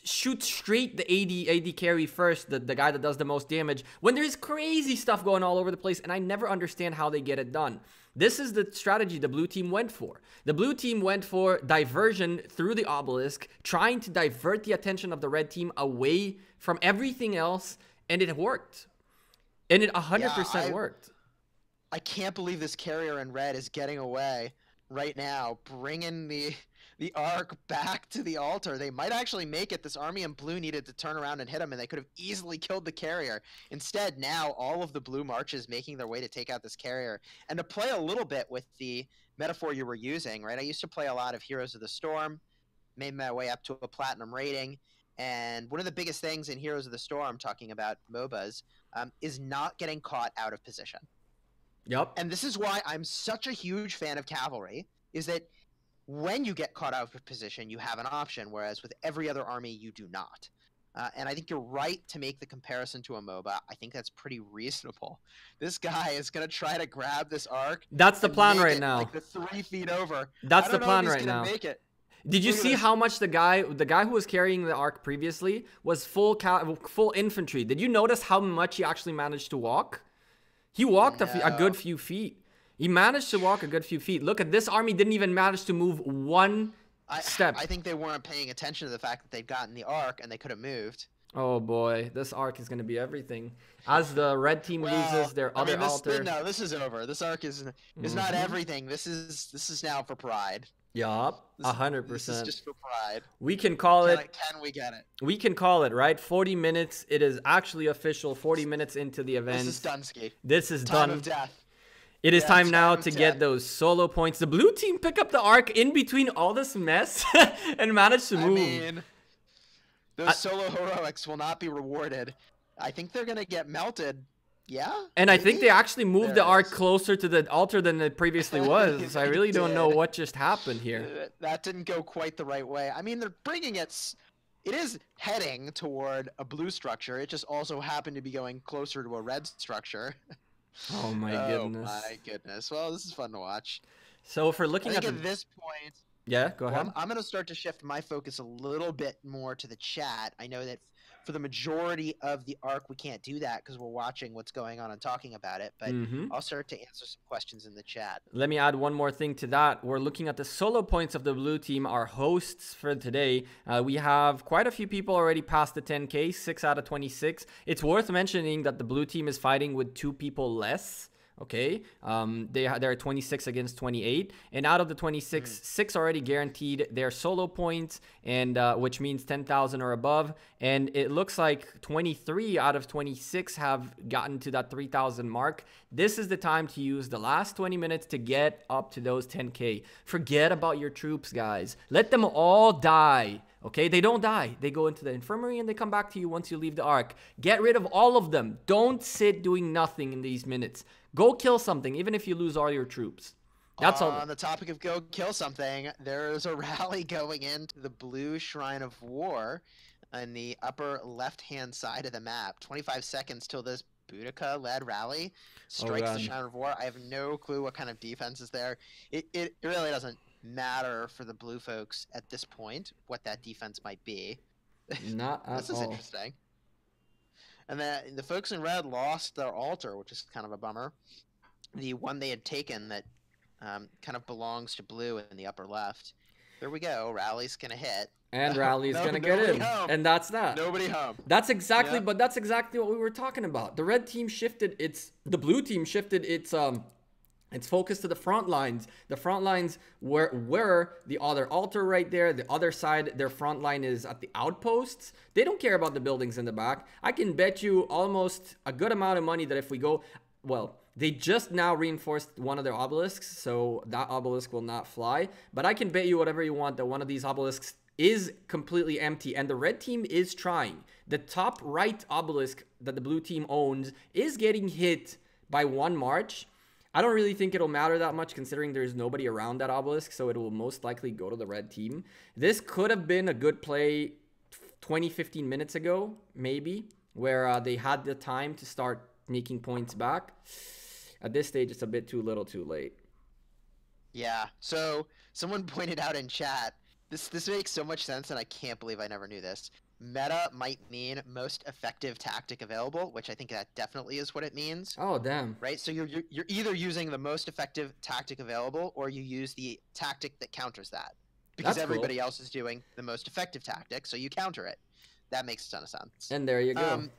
shoot straight the AD carry first, the guy that does the most damage, when there's crazy stuff going all over the place, and I never understand how they get it done. This is the strategy the blue team went for. The blue team went for diversion through the obelisk, trying to divert the attention of the red team away from everything else, and it worked. And it 100% worked. I can't believe this carrier in red is getting away right now, bringing the Ark back to the altar. They might actually make it. This army in blue needed to turn around and hit him, and they could have easily killed the carrier. Instead, now all of the blue marches making their way to take out this carrier. And to play a little bit with the metaphor you were using, right? I used to play a lot of Heroes of the Storm, made my way up to a platinum rating, and one of the biggest things in Heroes of the Storm, talking about MOBAs, is not getting caught out of position. Yep. And this is why I'm such a huge fan of Cavalry, is that when you get caught out of position, you have an option, whereas with every other army, you do not. And I think you're right to make the comparison to a MOBA. I think that's pretty reasonable. This guy is going to try to grab this Ark. That's the plan right now. Like the 3 feet over. That's the plan right now. Make it. Did you see how much the guy who was carrying the Ark previously was full infantry? Did you notice how much he actually managed to walk? He walked a good few feet. He managed to walk a good few feet. Look at this army, didn't even manage to move one step. I think they weren't paying attention to the fact that they'd gotten the Ark and they could have moved. Oh boy, this Ark is going to be everything. As the red team loses their other altar. No, this is over. This Ark is not everything. This is now for pride. Yup, 100%. This is just for pride. We can call it. Can we get it? We can call it, right? 40 minutes. It is actually official. 40 minutes into the event. This is Dunsky. This is done. Time of death. It is time now to get those solo points. The blue team pick up the Ark in between all this mess and manage to move. I mean, those solo heroics will not be rewarded. I think they're going to get melted. Yeah? And maybe? I think they actually moved the Ark closer to the altar than it previously was. I really don't know what just happened here. That didn't go quite the right way. I mean, they're bringing it... It is heading toward a blue structure. It just also happened to be going closer to a red structure. Oh my goodness. Oh my goodness. Well, this is fun to watch. So if we're looking at this point... Yeah, go ahead. I'm going to start to shift my focus a little bit more to the chat. I know that for the majority of the Ark, we can't do that because we're watching what's going on and talking about it. But I'll start to answer some questions in the chat. Let me add one more thing to that. We're looking at the solo points of the blue team, our hosts for today. We have quite a few people already past the 10K, 6 out of 26. It's worth mentioning that the blue team is fighting with 2 people less Okay, they're 26 against 28, and out of the 26, 6 already guaranteed their solo points, and which means 10,000 or above. And it looks like 23 out of 26 have gotten to that 3,000 mark. This is the time to use the last 20 minutes to get up to those 10K. Forget about your troops, guys. Let them all die. Okay, they don't die. They go into the infirmary and they come back to you once you leave the Ark. Get rid of all of them. Don't sit doing nothing in these minutes. Go kill something, even if you lose all your troops. That's all. On the topic of go kill something, there's a rally going into the Blue Shrine of War on the upper left-hand side of the map. 25 seconds till this Boudica-led rally strikes the Shrine of War. I have no clue what kind of defense is there. It really doesn't matter for the blue folks at this point what that defense might be. Not at all. This is interesting. And then the folks in red lost their altar, which is kind of a bummer. The one they had taken that kind of belongs to blue in the upper left. There we go. Rally's gonna hit. And Rally's gonna get in. Home. And that's that. Nobody home. That's exactly, but that's exactly what we were talking about. The red team shifted the blue team shifted its focus to the front lines. The front lines were the other altar right there. The other side, their front line is at the outposts. They don't care about the buildings in the back. I can bet you almost a good amount of money that if we go, well, they just now reinforced one of their obelisks, so that obelisk will not fly. But I can bet you whatever you want that one of these obelisks is completely empty, and the red team is trying. The top right obelisk that the blue team owns is getting hit by one march. I don't really think it'll matter that much considering there's nobody around that obelisk, so it will most likely go to the red team. This could have been a good play 20-15 minutes ago, maybe, where they had the time to start making points back. At this stage, it's a bit too little too late. Yeah, so someone pointed out in chat, this makes so much sense, and I can't believe I never knew this. Meta might mean most effective tactic available, which I think that definitely is what it means. Oh, damn. Right? So you're either using the most effective tactic available, or you use the tactic that counters that. Because everybody else is doing the most effective tactic, so you counter it. That makes a ton of sense. And there you go.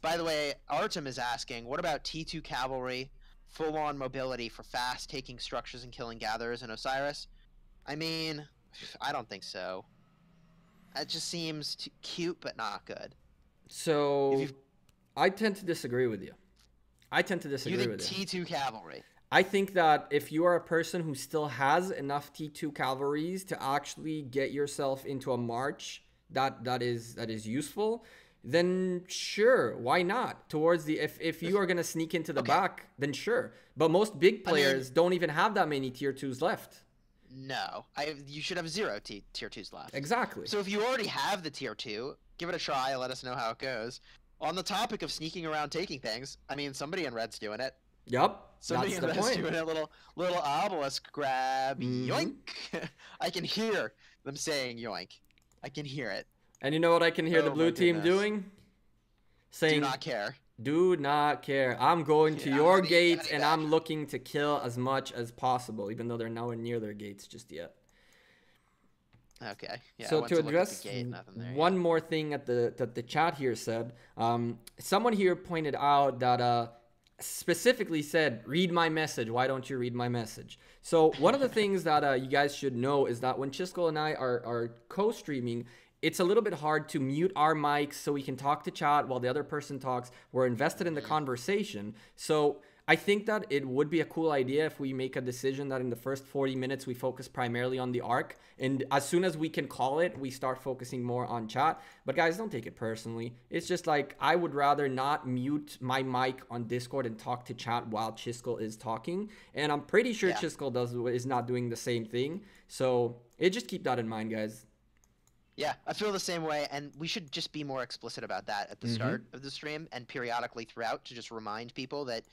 By the way, Artem is asking, what about T2 Cavalry, full-on mobility for fast taking structures and killing gatherers in Osiris? I mean, I don't think so. That just seems cute, but not good. So, I tend to disagree with you. You think T2 Cavalry? I think that if you are a person who still has enough T2 cavalries to actually get yourself into a march that is useful, then sure, why not? Towards the if you are gonna sneak into the back, then sure. But most big players don't even have that many tier 2s left. No, you should have 0 tier 2s left. Exactly. So if you already have the tier 2, give it a try. Let us know how it goes. On the topic of sneaking around taking things, I mean, somebody in red's doing it. Yep. Somebody in red's doing a little obelisk grab. Yoink! I can hear them saying yoink. I can hear it. And you know what I can hear the blue team doing? Saying, do not care. Do not care. I'm going to your gates and I'm looking to kill as much as possible, even though they're nowhere near their gates just yet. Okay. Yeah, so to address one more thing that the chat here said, someone here pointed out that specifically said, read my message. Why don't you read my message? So one of the things that you guys should know is that when Chisgule and I are co-streaming, it's a little bit hard to mute our mics so we can talk to chat while the other person talks. We're invested in the conversation. So I think that it would be a cool idea if we make a decision that in the first 40 minutes we focus primarily on the Ark. And as soon as we can call it, we start focusing more on chat. But guys, don't take it personally. It's just like I would rather not mute my mic on Discord and talk to chat while Chisgule is talking. And I'm pretty sure Chisgule is not doing the same thing. So just keep that in mind, guys. Yeah, I feel the same way, and we should just be more explicit about that at the start of the stream and periodically throughout to just remind people that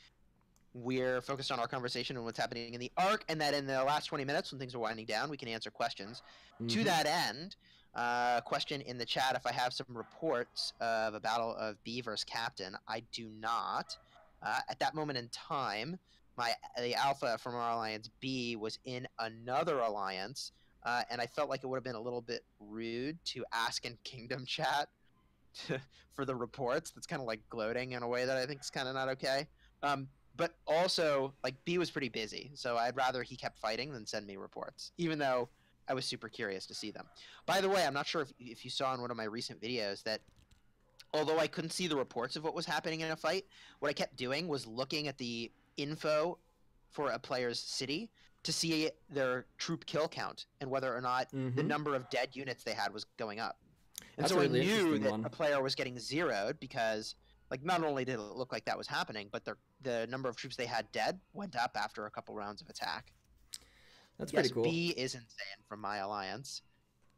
we're focused on our conversation and what's happening in the Ark, and that in the last 20 minutes when things are winding down, we can answer questions. To that end, question in the chat, if I have some reports of a battle of B versus Captain. I do not. At that moment in time, the Alpha from our Alliance B was in another alliance, and I felt like it would have been a little bit rude to ask in Kingdom chat for the reports. That's kind of like gloating in a way that I think is kind of not okay. but also like B was pretty busy, so I'd rather he kept fighting than send me reports, even though I was super curious to see them. By the way, I'm not sure if you saw in one of my recent videos that although I couldn't see the reports of what was happening in a fight, what I kept doing was looking at the info for a player's city to see their troop kill count and whether or not the number of dead units they had was going up. And That's so a I really knew interesting that one. a player was getting zeroed because, like, not only did it look like that was happening, but the number of troops they had dead went up after a couple rounds of attack. That's pretty Yes, cool. B is insane from my alliance.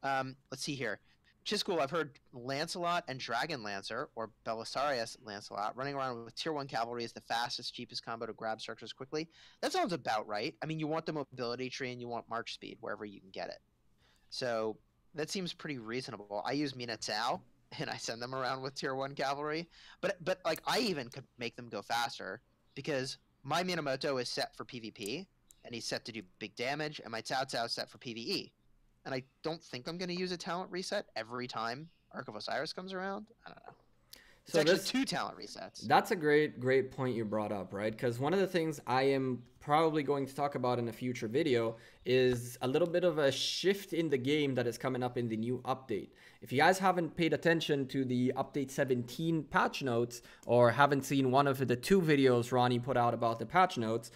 Let's see here. Chisgule, I've heard Lancelot and Dragon Lancer, or Belisarius Lancelot, running around with tier 1 cavalry is the fastest, cheapest combo to grab structures quickly. That sounds about right. I mean, you want the mobility tree and you want march speed wherever you can get it. So that seems pretty reasonable. I use Mina Tsao, and I send them around with tier 1 cavalry. But like, I even could make them go faster because my Minamoto is set for PvP, and he's set to do big damage, and my Cao Cao is set for PvE. And I don't think I'm going to use a talent reset every time Ark of Osiris comes around. I don't know. It's So actually this 2 talent resets. That's a great point you brought up, right? Because one of the things I am probably going to talk about in a future video is a little bit of a shift in the game that is coming up in the new update. If you guys haven't paid attention to the update 17 patch notes or haven't seen one of the 2 videos Ronnie put out about the patch notes,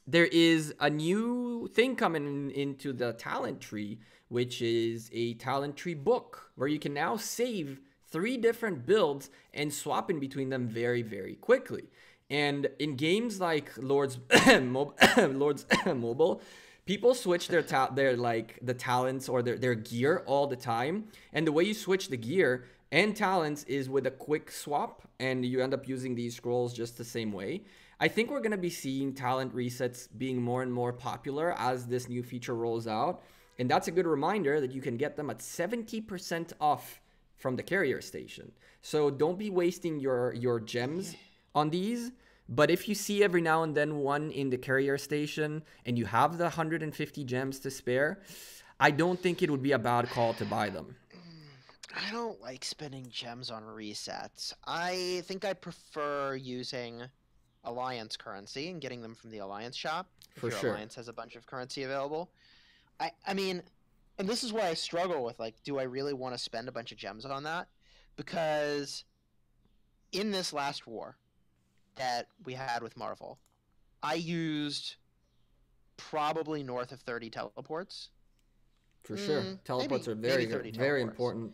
there is a new thing coming into the talent tree, which is a talent tree book where you can now save 3 different builds and swap in between them very quickly. And in games like Lords Mobile, people switch their like the talents or their gear all the time. And the way you switch the gear and talents is with a quick swap, and you end up using these scrolls just the same way. I think we're going to be seeing talent resets being more and more popular as this new feature rolls out. And that's a good reminder that you can get them at 70% off from the carrier station. So don't be wasting your gems on these. But if you see every now and then one in the carrier station and you have the 150 gems to spare, I don't think it would be a bad call to buy them. I don't like spending gems on resets. I think I prefer using Alliance currency and getting them from the Alliance shop. For if your sure. Alliance has a bunch of currency available. I mean, and this is why I struggle with, like, do I really want to spend a bunch of gems on that? Because in this last war that we had with Marvel, I used probably north of 30 teleports. For sure. Teleports are very important.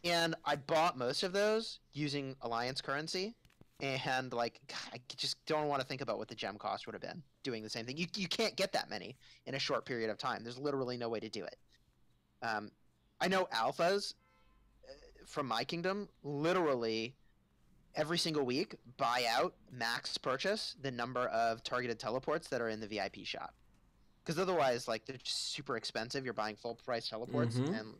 And I bought most of those using Alliance currency. And, like, I just don't want to think about what the gem cost would have been doing the same thing. You can't get that many in a short period of time. There's literally no way to do it. I know alphas from my kingdom literally every single week buy out max purchase the number of targeted teleports that are in the VIP shop. Because otherwise, like, they're just super expensive. You're buying full price teleports, and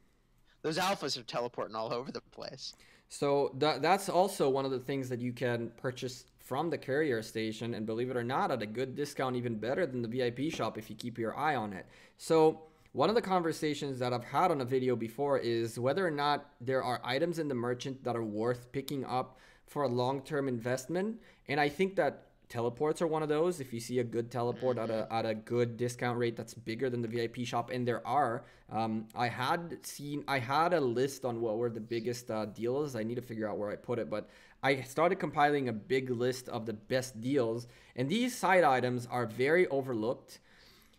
those alphas are teleporting all over the place. So that's also one of the things that you can purchase from the carrier station, and believe it or not, at a good discount, even better than the VIP shop if you keep your eye on it. So one of the conversations that I've had on a video before is whether or not there are items in the merchant that are worth picking up for a long-term investment. And I think that teleports are one of those. If you see a good teleport at a good discount rate that's bigger than the VIP shop, and there are, I had a list on what were the biggest deals. I need to figure out where I put it, but I started compiling a big list of the best deals, and these side items are very overlooked.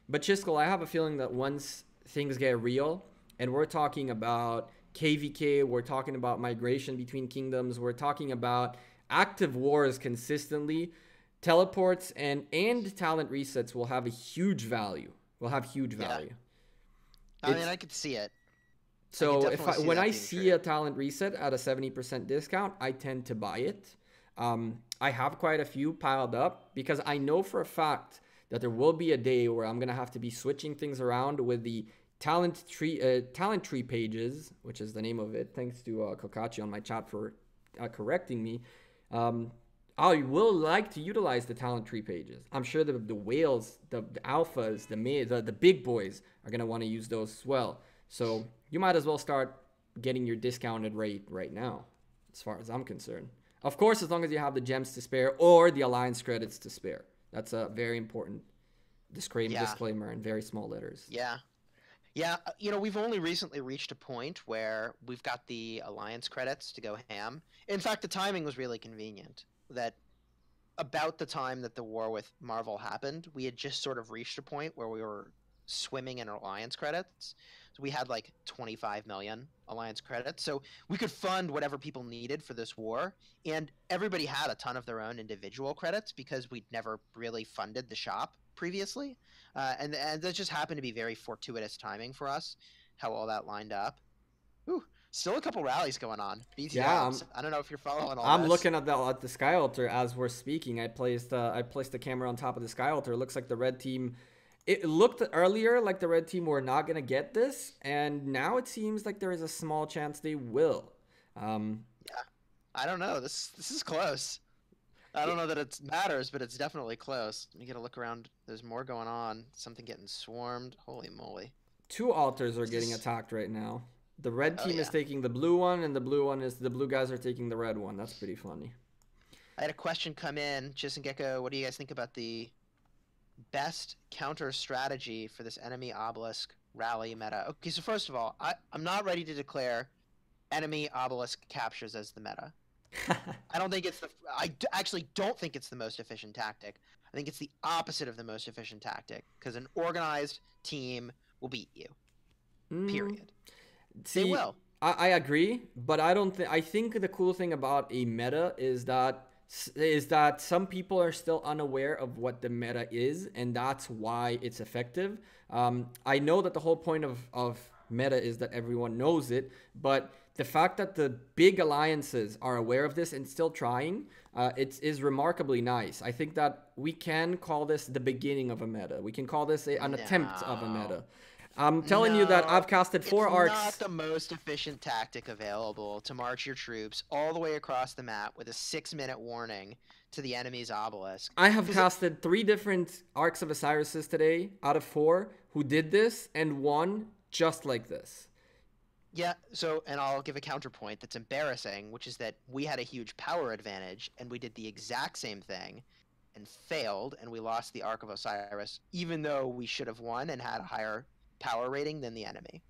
But Chisgule, I have a feeling that once things get real, and we're talking about KVK, we're talking about migration between kingdoms, we're talking about active wars consistently, teleports and talent resets will have a huge value. Yeah. I mean, I could see it. So when I see a talent reset at a 70% discount, I tend to buy it. I have quite a few piled up because I know for a fact that there will be a day where I'm gonna have to be switching things around with the talent tree pages, which is the name of it. Thanks to Kokachi on my chat for correcting me. I will like to utilize the talent tree pages. I'm sure the whales, the alphas, the big boys are going to want to use those as well. So you might as well start getting your discounted rate right now, as far as I'm concerned. Of course, as long as you have the gems to spare or the alliance credits to spare. That's a very important disclaimer in very small letters. Yeah. Yeah, we've only recently reached a point where we've got the alliance credits to go ham. In fact, the timing was really convenient. That about the time that the war with Marvel happened, we had just sort of reached a point where we were swimming in alliance credits. So we had like 25 million alliance credits. So we could fund whatever people needed for this war. And everybody had a ton of their own individual credits because we'd never really funded the shop previously. And that just happened to be very fortuitous timing for us, how all that lined up. Ooh, still a couple rallies going on. BT Ops. I don't know if you're following all I'm this. looking at the Sky Altar as we're speaking. I placed the camera on top of the Sky Altar. It looks like the red team... It looked earlier like the red team were not going to get this, and now it seems like there is a small chance they will. Yeah, I don't know. This is close. I don't know that it matters, but it's definitely close. Let me get a look around. There's more going on. Something getting swarmed. Holy moly. 2 altars are getting attacked right now. The red team is taking the blue one, and the blue guys are taking the red one. That's pretty funny. I had a question come in. Chis and Gecko, what do you guys think about the best counter strategy for this enemy obelisk rally meta? Okay, so first of all, I'm not ready to declare enemy obelisk captures as the meta. I don't think it's I actually don't think it's the most efficient tactic. I think it's the opposite of the most efficient tactic, because an organized team will beat you. Period. See, they will. I agree, but I think the cool thing about a meta is that some people are still unaware of what the meta is, and that's why it's effective. I know that the whole point of meta is that everyone knows it, but the fact that the big alliances are aware of this and still trying, it is remarkably nice. I think that we can call this the beginning of a meta. We can call this an attempt of a meta. I'm telling you that I've casted 4 arcs. It's not the most efficient tactic available to march your troops all the way across the map with a 6-minute warning to the enemy's obelisk. I have casted 3 different Arks of Osiris today out of 4 who did this, and 1 just like this. Yeah, and I'll give a counterpoint that's embarrassing, which is that we had a huge power advantage, and we did the exact same thing and failed, and we lost the Ark of Osiris, even though we should have won and had a higher power rating than the enemy.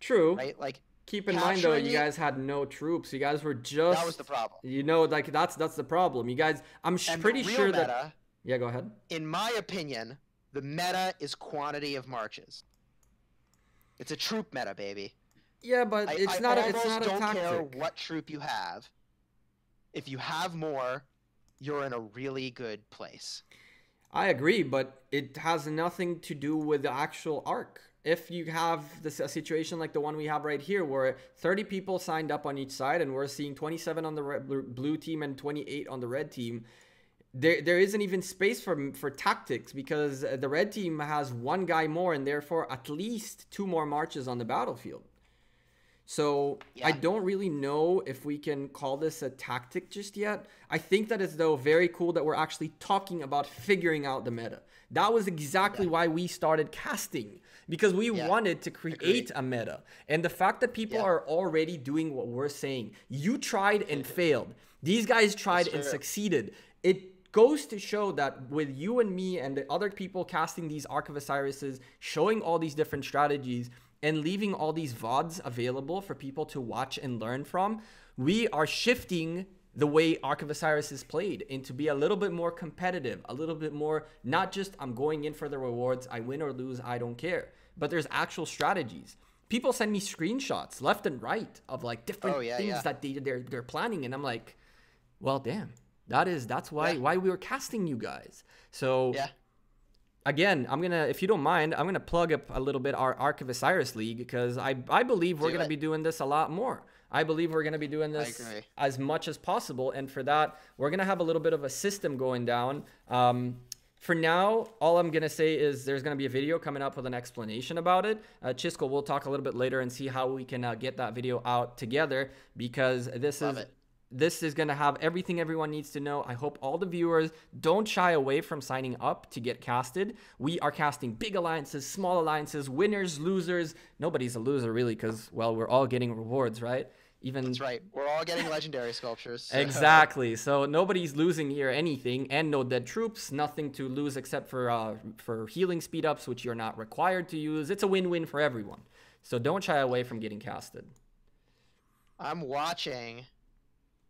True. Right? Like, keep in mind though, you guys had no troops. You guys were just... That was the problem. You know, like that's the problem. You guys, I'm pretty sure that... Yeah, go ahead. In my opinion, the meta is quantity of marches. It's a troop meta, baby. Yeah, but it's not a tactic. I don't care what troop you have. If you have more, you're in a really good place. I agree, but it has nothing to do with the actual arc. If you have a situation like the one we have right here, where 30 people signed up on each side, and we're seeing 27 on the blue team and 28 on the red team, there isn't even space for tactics, because the red team has 1 guy more, and therefore at least 2 more marches on the battlefield. So yeah. I don't really know if we can call this a tactic just yet. I think that it's, though, very cool that we're actually talking about figuring out the meta. That was exactly why we started casting, because we wanted to create a meta. And the fact that people are already doing what we're saying, you tried and failed. These guys tried and succeeded. It goes to show that with you and me and the other people casting these Ark of Osirises, showing all these different strategies, and leaving all these VODs available for people to watch and learn from, we are shifting the way Ark of Osiris is played into be a little bit more competitive, a little bit more, not just I'm going in for the rewards, I win or lose, I don't care, but there's actual strategies. People send me screenshots left and right of like different things that they're planning, and I'm like, well, damn, that's why we were casting you guys. So again, if you don't mind, I'm gonna plug up a little bit our Ark of Osiris League, because I believe we're gonna be doing this a lot more. I believe we're gonna be doing this as much as possible, and for that, we're gonna have a little bit of a system going down. For now, all I'm gonna say is there's gonna be a video coming up with an explanation about it. Chisgule, we'll talk a little bit later and see how we can get that video out together, because this is going to have everything everyone needs to know. I hope all the viewers don't shy away from signing up to get casted. We are casting big alliances, small alliances, winners, losers. Nobody's a loser, really, because, well, we're all getting rewards, right? Even That's right. We're all getting legendary sculptures. So. exactly. So nobody's losing here anything, and no dead troops. Nothing to lose except for healing speed ups, which you're not required to use. It's a win-win for everyone. So don't shy away from getting casted. I'm watching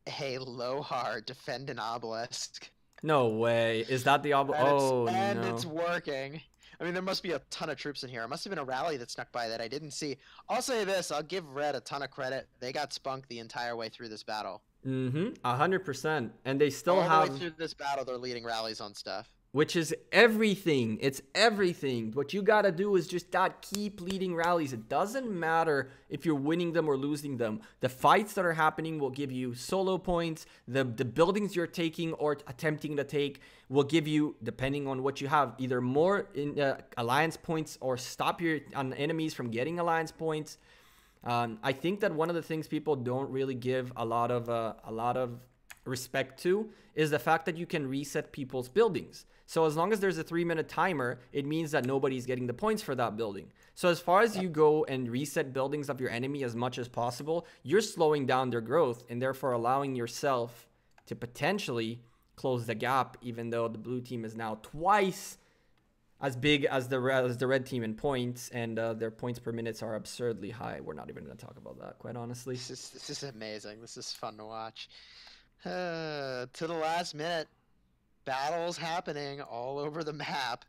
a Lohar defend an obelisk. No way. Is that the obelisk? And No. it's working. I mean, there must be a ton of troops in here. It must have been a rally that snuck by that I didn't see. I'll say this. I'll give Red a ton of credit. They got spunked the entire way through this battle. 100%. And they still All have... the way through this battle, they're leading rallies on stuff. Which is everything. It's everything. What you gotta do is just keep leading rallies. It doesn't matter if you're winning them or losing them. The fights that are happening will give you solo points. The buildings you're taking or attempting to take will give you, depending on what you have, either more alliance points or stop your enemies from getting alliance points. I think that one of the things people don't really give a lot of respect to is the fact that you can reset people's buildings. So as long as there's a 3-minute timer, it means that nobody's getting the points for that building. So as far as you go and reset buildings of your enemy as much as possible, you're slowing down their growth and therefore allowing yourself to potentially close the gap, even though the blue team is now twice as big as the red team in points, and their points per minutes are absurdly high. We're not even going to talk about that, quite honestly. This is amazing. This is fun to watch. To the last minute, battles happening all over the map.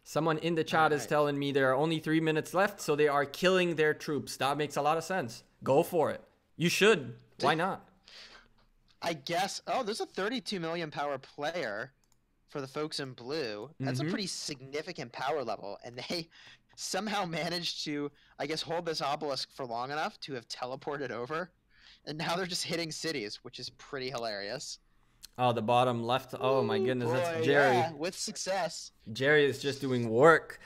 Someone in the chat is telling me there are only 3 minutes left, so they are killing their troops. That makes a lot of sense. Go for it. You should. Why not? I guess. Oh, there's a 32 million power player for the folks in blue. That's a pretty significant power level, and they somehow managed to, I guess, hold this obelisk for long enough to have teleported over. And now they're just hitting cities, which is pretty hilarious. Oh, the bottom left. Oh, my goodness. That's Jerry. Yeah, with success. Jerry is just doing work.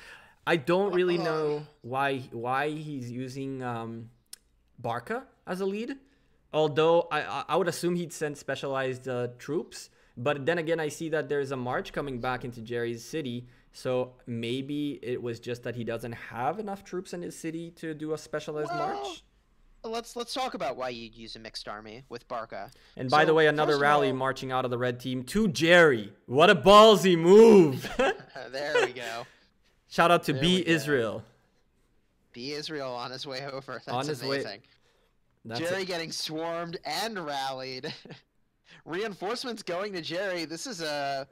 I don't really know why he's using Barca as a lead. Although I would assume he'd send specialized troops. But then again, I see that there's a march coming back into Jerry's city. So maybe it was just that he doesn't have enough troops in his city to do a specialized march. Let's talk about why you'd use a mixed army with Barca. And by the way, another rally marching out of the red team to Jerry. What a ballsy move. There we go. Shout out to B Israel. B Israel on his way over. That's on his amazing. Jerry getting swarmed and rallied. Reinforcements going to Jerry. This is how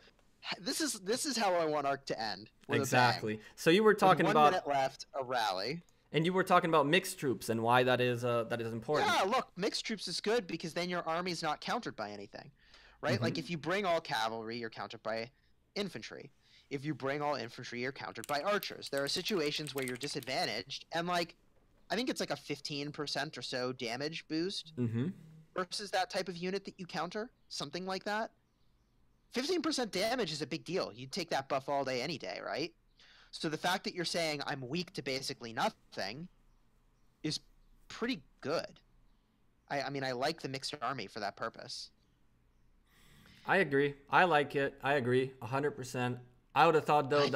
I want Ark to end. Exactly. So you were talking with about 1 minute left, a rally. And you were talking about mixed troops and why that is important. Yeah, look, mixed troops is good because then your army's not countered by anything, right? Like if you bring all cavalry, you're countered by infantry. If you bring all infantry, you're countered by archers. There are situations where you're disadvantaged, and like, I think it's like a 15% or so damage boost versus that type of unit that you counter, something like that. 15% damage is a big deal. You'd take that buff all day, any day, right? So the fact that you're saying I'm weak to basically nothing is pretty good. I mean, I like the mixed army for that purpose. I agree. I like it. I agree 100%. I would have thought, though,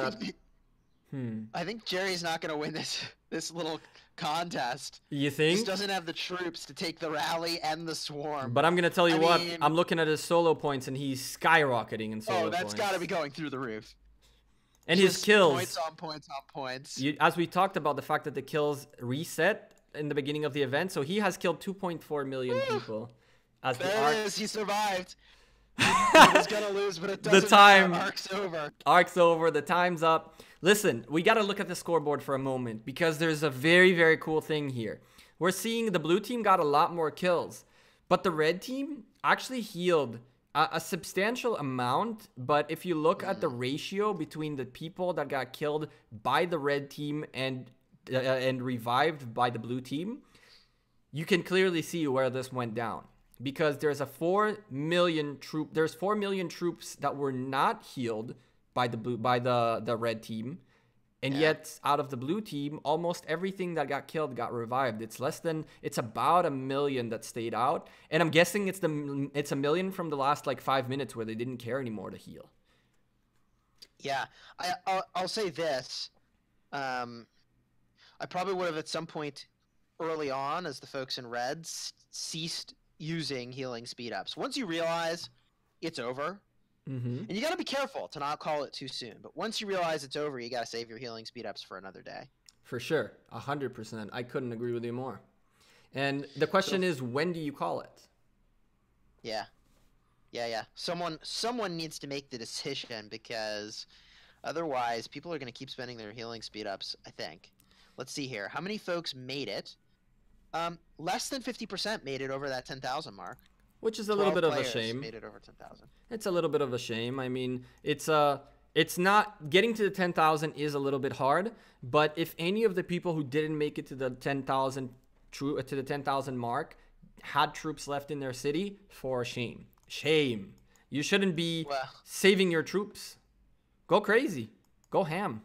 I think Jerry's not going to win this little contest. You think? He just doesn't have the troops to take the rally and the swarm. But I'm going to tell you what. I'm looking at his solo points, and he's skyrocketing in solo points. Oh, that's got to be going through the roof. And his kills. Points on points on points. As we talked about the fact that the kills reset in the beginning of the event, so he has killed 2.4 million people. As there it is. He survived. He was going to lose, but it doesn't matter. Ark's over. Ark's over. The time's up. Listen, we got to look at the scoreboard for a moment because there's a very, very cool thing here. We're seeing the blue team got a lot more kills, but the red team actually healed a substantial amount. But if you look at the ratio between the people that got killed by the red team and revived by the blue team, you can clearly see where this went down. Because there's a 4 million troops that were not healed by the red team, and yet out of the blue team, almost everything that got killed got revived. It's about 1 million that stayed out, and I'm guessing it's 1 million from the last like 5 minutes where they didn't care anymore to heal. Yeah, I'll say this. I probably would have at some point early on as the folks in red ceased using healing speed ups. Once you realize it's over, Mm-hmm. and you got to be careful to not call it too soon. But once you realize it's over, you got to save your healing speed ups for another day. For sure. 100%. I couldn't agree with you more. And the question is, when do you call it? Yeah. Someone needs to make the decision, because otherwise people are going to keep spending their healing speed ups, I think. Let's see here. How many folks made it? Less than 50% made it over that 10,000 mark. Which is a little bit of a players shame. Made it over 10,000. It's a little bit of a shame. I mean, it's not getting to the 10,000 is a little bit hard, but if any of the people who didn't make it to the 10,000 mark had troops left in their city, for shame. Shame. You shouldn't be saving your troops. Go crazy. Go ham.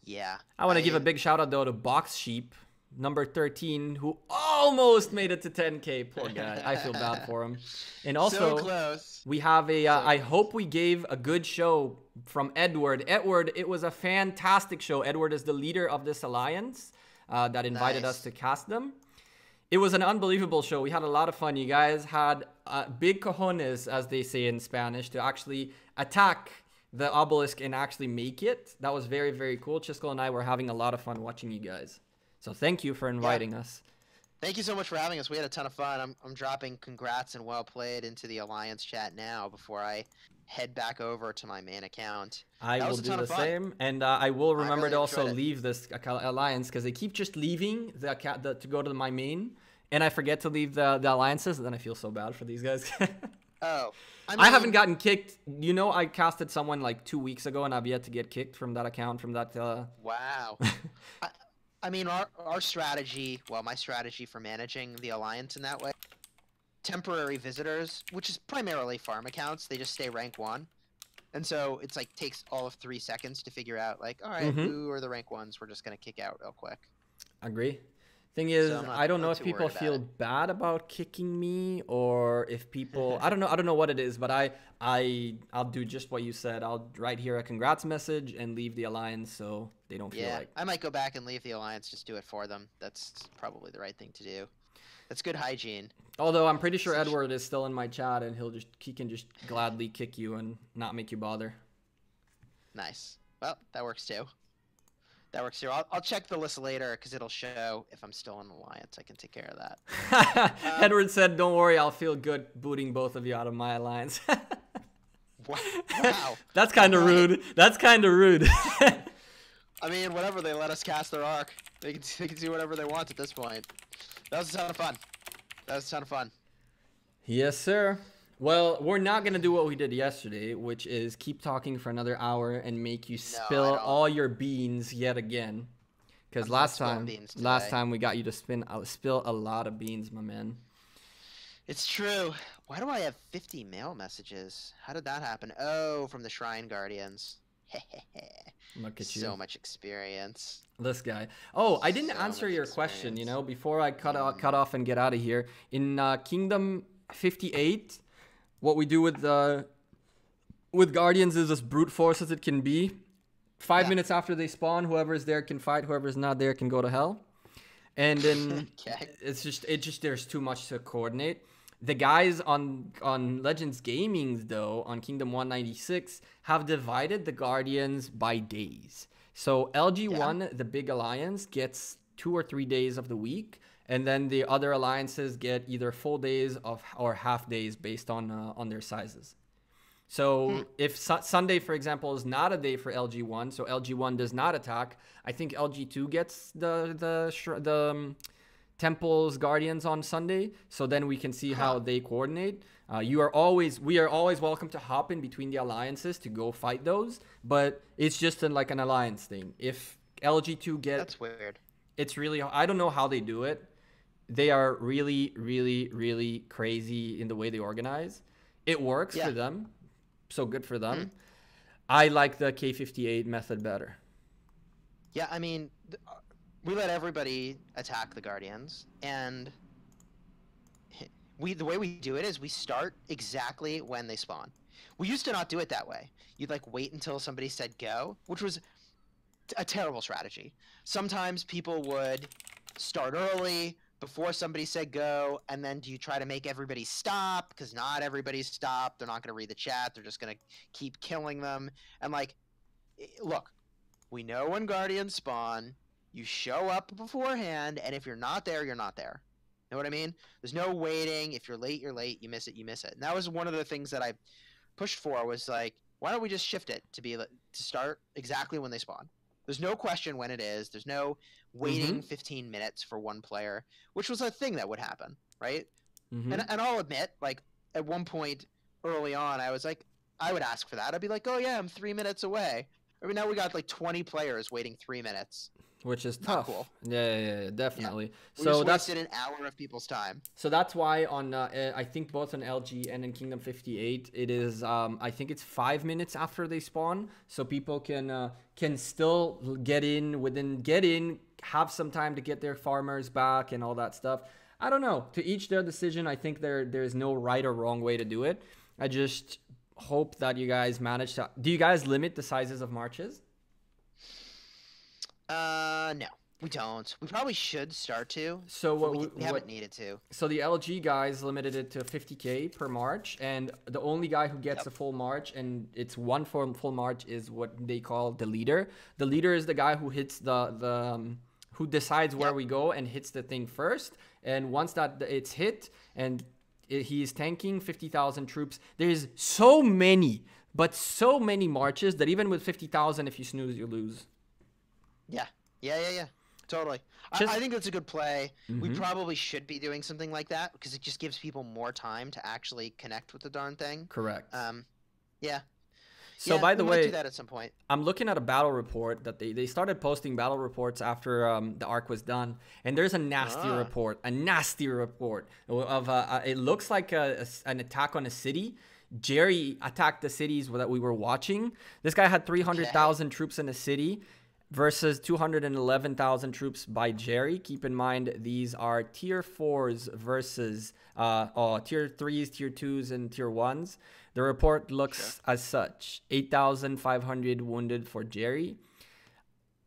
Yeah. I want to give a big shout out though to Box Sheep, number 13, who almost made it to 10K. Poor guy. I feel bad for him. And also, so close. We have a, I hope we gave a good show from Edward. Edward, it was a fantastic show. Edward is the leader of this alliance that invited us to cast them. It was an unbelievable show. We had a lot of fun. You guys had big cojones, as they say in Spanish, to actually attack the obelisk and actually make it. That was very, very cool. Chisgule and I were having a lot of fun watching you guys. So thank you for inviting us. Thank you so much for having us. We had a ton of fun. I'm dropping congrats and well played into the Alliance chat now before I head back over to my main account. I will do the same, and I will remember to also leave this Alliance, because they keep just leaving to go to my main, and I forget to leave the alliances, and then I feel so bad for these guys. Oh. I haven't gotten kicked. You know, I casted someone like 2 weeks ago, and I've yet to get kicked from that account, from that... Wow. I mean, our strategy, well, my strategy for managing the alliance in that way, temporary visitors, which is primarily farm accounts, they just stay rank 1. And so it's like takes all of 3 seconds to figure out, like, all right, who are the rank 1s we're just going to kick out real quick. Agree. Thing is, I don't know if people feel bad about kicking me, or if people, I don't know what it is, but I'll do just what you said. I'll write here a congrats message and leave the alliance so they don't feel like. I might go back and leave the alliance, just do it for them. That's probably the right thing to do. That's good hygiene. Although I'm pretty sure Edward is still in my chat, and he can just gladly kick you and not make you bother. Nice. Well, that works too. That works here. I'll check the list later, because it'll show if I'm still in Alliance. I can take care of that. Edward said, don't worry, I'll feel good booting both of you out of my alliance. Wow. That's kind of rude. That's kind of rude. I mean, whatever. They let us cast their Ark. They can do whatever they want at this point. That was a ton of fun. That was a ton of fun. Yes, sir. Well, we're not going to do what we did yesterday, which is keep talking for another hour and make you spill all your beans yet again. Because last time we got you to spill a lot of beans, my man. It's true. Why do I have 50 mail messages? How did that happen? Oh, from the Shrine Guardians. Look at you. So much experience. This guy. Oh, I didn't answer your question, you know, before I cut off and get out of here. In Kingdom 58... what we do with Guardians is as brute force as it can be. 5 minutes after they spawn, whoever's there can fight. Whoever's not there can go to hell. And then it's just there's too much to coordinate. The guys on Legends Gaming, though, on Kingdom 196, have divided the Guardians by days. So LG1, the big alliance, gets 2 or 3 days of the week. And then the other alliances get either full days or half days based on their sizes. So if Sunday, for example, is not a day for LG1, so LG1 does not attack, I think LG2 gets the Temple's Guardians on Sunday. So then we can see how they coordinate. We are always welcome to hop in between the alliances to go fight those, but it's just like an alliance thing. If LG2 that's weird. It's really, I don't know how they do it. They are really, really, really crazy in the way they organize. It works for them, so good for them. I like the K58 method better. Yeah, I mean, we let everybody attack the Guardians, and the way we do it is we start exactly when they spawn. We used to not do it that way. You'd like wait until somebody said go, which was a terrible strategy. Sometimes people would start early before somebody said go, and then do you try to make everybody stop? Because not everybody's stopped. They're not going to read the chat. They're just going to keep killing them. And like, look, we know when Guardians spawn, you show up beforehand, and if you're not there, you're not there. Know what I mean? There's no waiting. If you're late, you're late. You miss it, you miss it. And that was one of the things that I pushed for, was like, why don't we just shift it to start exactly when they spawn? There's no question when it is. There's no waiting 15 minutes for one player, which was a thing that would happen, right? And I'll admit, like, at one point early on, I was like, I would ask for that. I'd be like, oh yeah, I'm 3 minutes away. I mean, now we got like 20 players waiting 3 minutes. Which is Not tough. cool. Yeah, definitely. Yeah. So we that's wasted an hour of people's time. So that's why on I think both on LG and in Kingdom 58 it is I think it's 5 minutes after they spawn, so people can still get in, have some time to get their farmers back and all that stuff. I don't know. To each their decision. I think there's no right or wrong way to do it. I just hope that you guys manage to. Do you guys limit the sizes of marches? No, we don't. We probably should start to. So we haven't needed to. So the LG guys limited it to 50K per march, and the only guy who gets a full march, and it's one full march, is what they call the leader. The leader is the guy who hits who decides where we go and hits the thing first. And once that it's hit and he is tanking 50,000 troops, there's so many marches that even with 50,000, if you snooze, you lose. Yeah. Totally. I think that's a good play. We probably should be doing something like that because it just gives people more time to actually connect with the darn thing. Correct. Yeah. So by the way, we might do that at some point. I'm looking at a battle report that they started posting battle reports after the arc was done, and there's a nasty report of it looks like an attack on a city. Jerry attacked the cities that we were watching. This guy had 300,000 troops in the city versus 211,000 troops by Jerry. Keep in mind, these are tier 4s versus tier 3s, tier 2s, and tier 1s. The report looks as such. 8,500 wounded for Jerry.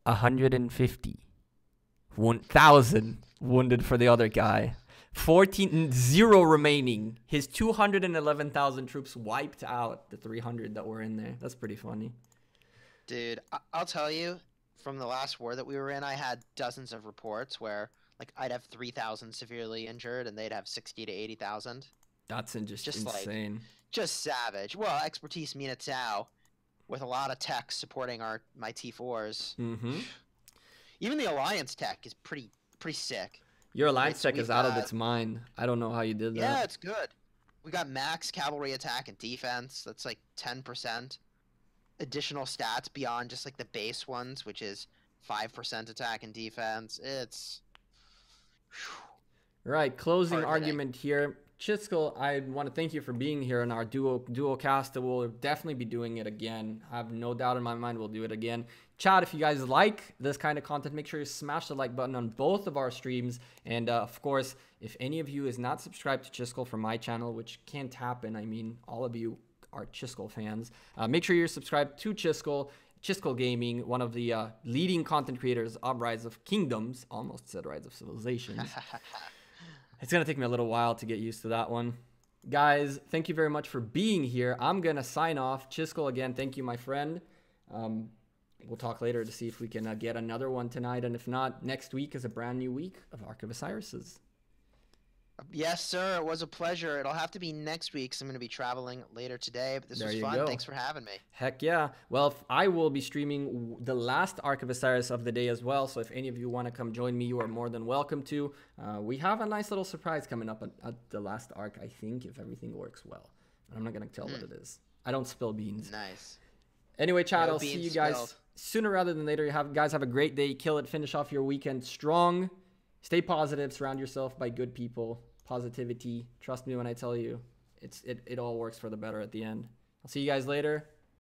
1,000 wounded for the other guy. 0 remaining. His 211,000 troops wiped out the 300 that were in there. That's pretty funny. Dude, I'll tell you, from the last war that we were in, I had dozens of reports where like I'd have 3,000 severely injured and they'd have 60 to 80,000. That's just insane. Like, just savage. Well, expertise Mina Tao with a lot of tech supporting my T4s. Even the Alliance tech is pretty sick. Your Alliance tech is out of its mind. I don't know how you did that. Yeah, it's good. We got max cavalry attack and defense. That's like 10%. Additional stats beyond just like the base ones, which is 5% attack and defense. It's right. Closing argument here. Chisgule, I want to thank you for being here in our duo cast. We'll definitely be doing it again. I have no doubt in my mind we'll do it again. Chat, if you guys like this kind of content, make sure you smash the like button on both of our streams. And of course, if any of you is not subscribed to Chisgule from my channel, which can't happen, I mean, all of you are Chisgule fans, make sure you're subscribed to Chisgule Gaming, one of the leading content creators of Rise of Kingdoms. Almost said Rise of Civilizations. It's going to take me a little while to get used to that one. Guys, thank you very much for being here. I'm going to sign off. Chisgule, again, thank you, my friend. We'll talk later to see if we can get another one tonight. And if not, next week is a brand new week of Ark of Osiris's. Yes, sir. It was a pleasure. It'll have to be next week because I'm going to be traveling later today. But this was fun. Go. Thanks for having me. Heck yeah. Well, I will be streaming the last Ark of Osiris of the day as well. So if any of you want to come join me, you are more than welcome to. We have a nice little surprise coming up at the last Ark, I think, if everything works well. I'm not going to tell what it is. I don't spill beans. Nice. Anyway, chat, No I'll see you beans guys spilled. sooner rather than later. Guys have a great day. Kill it. Finish off your weekend strong. Stay positive. Surround yourself by good people. Positivity. Trust me when I tell you, it all works for the better at the end. I'll see you guys later.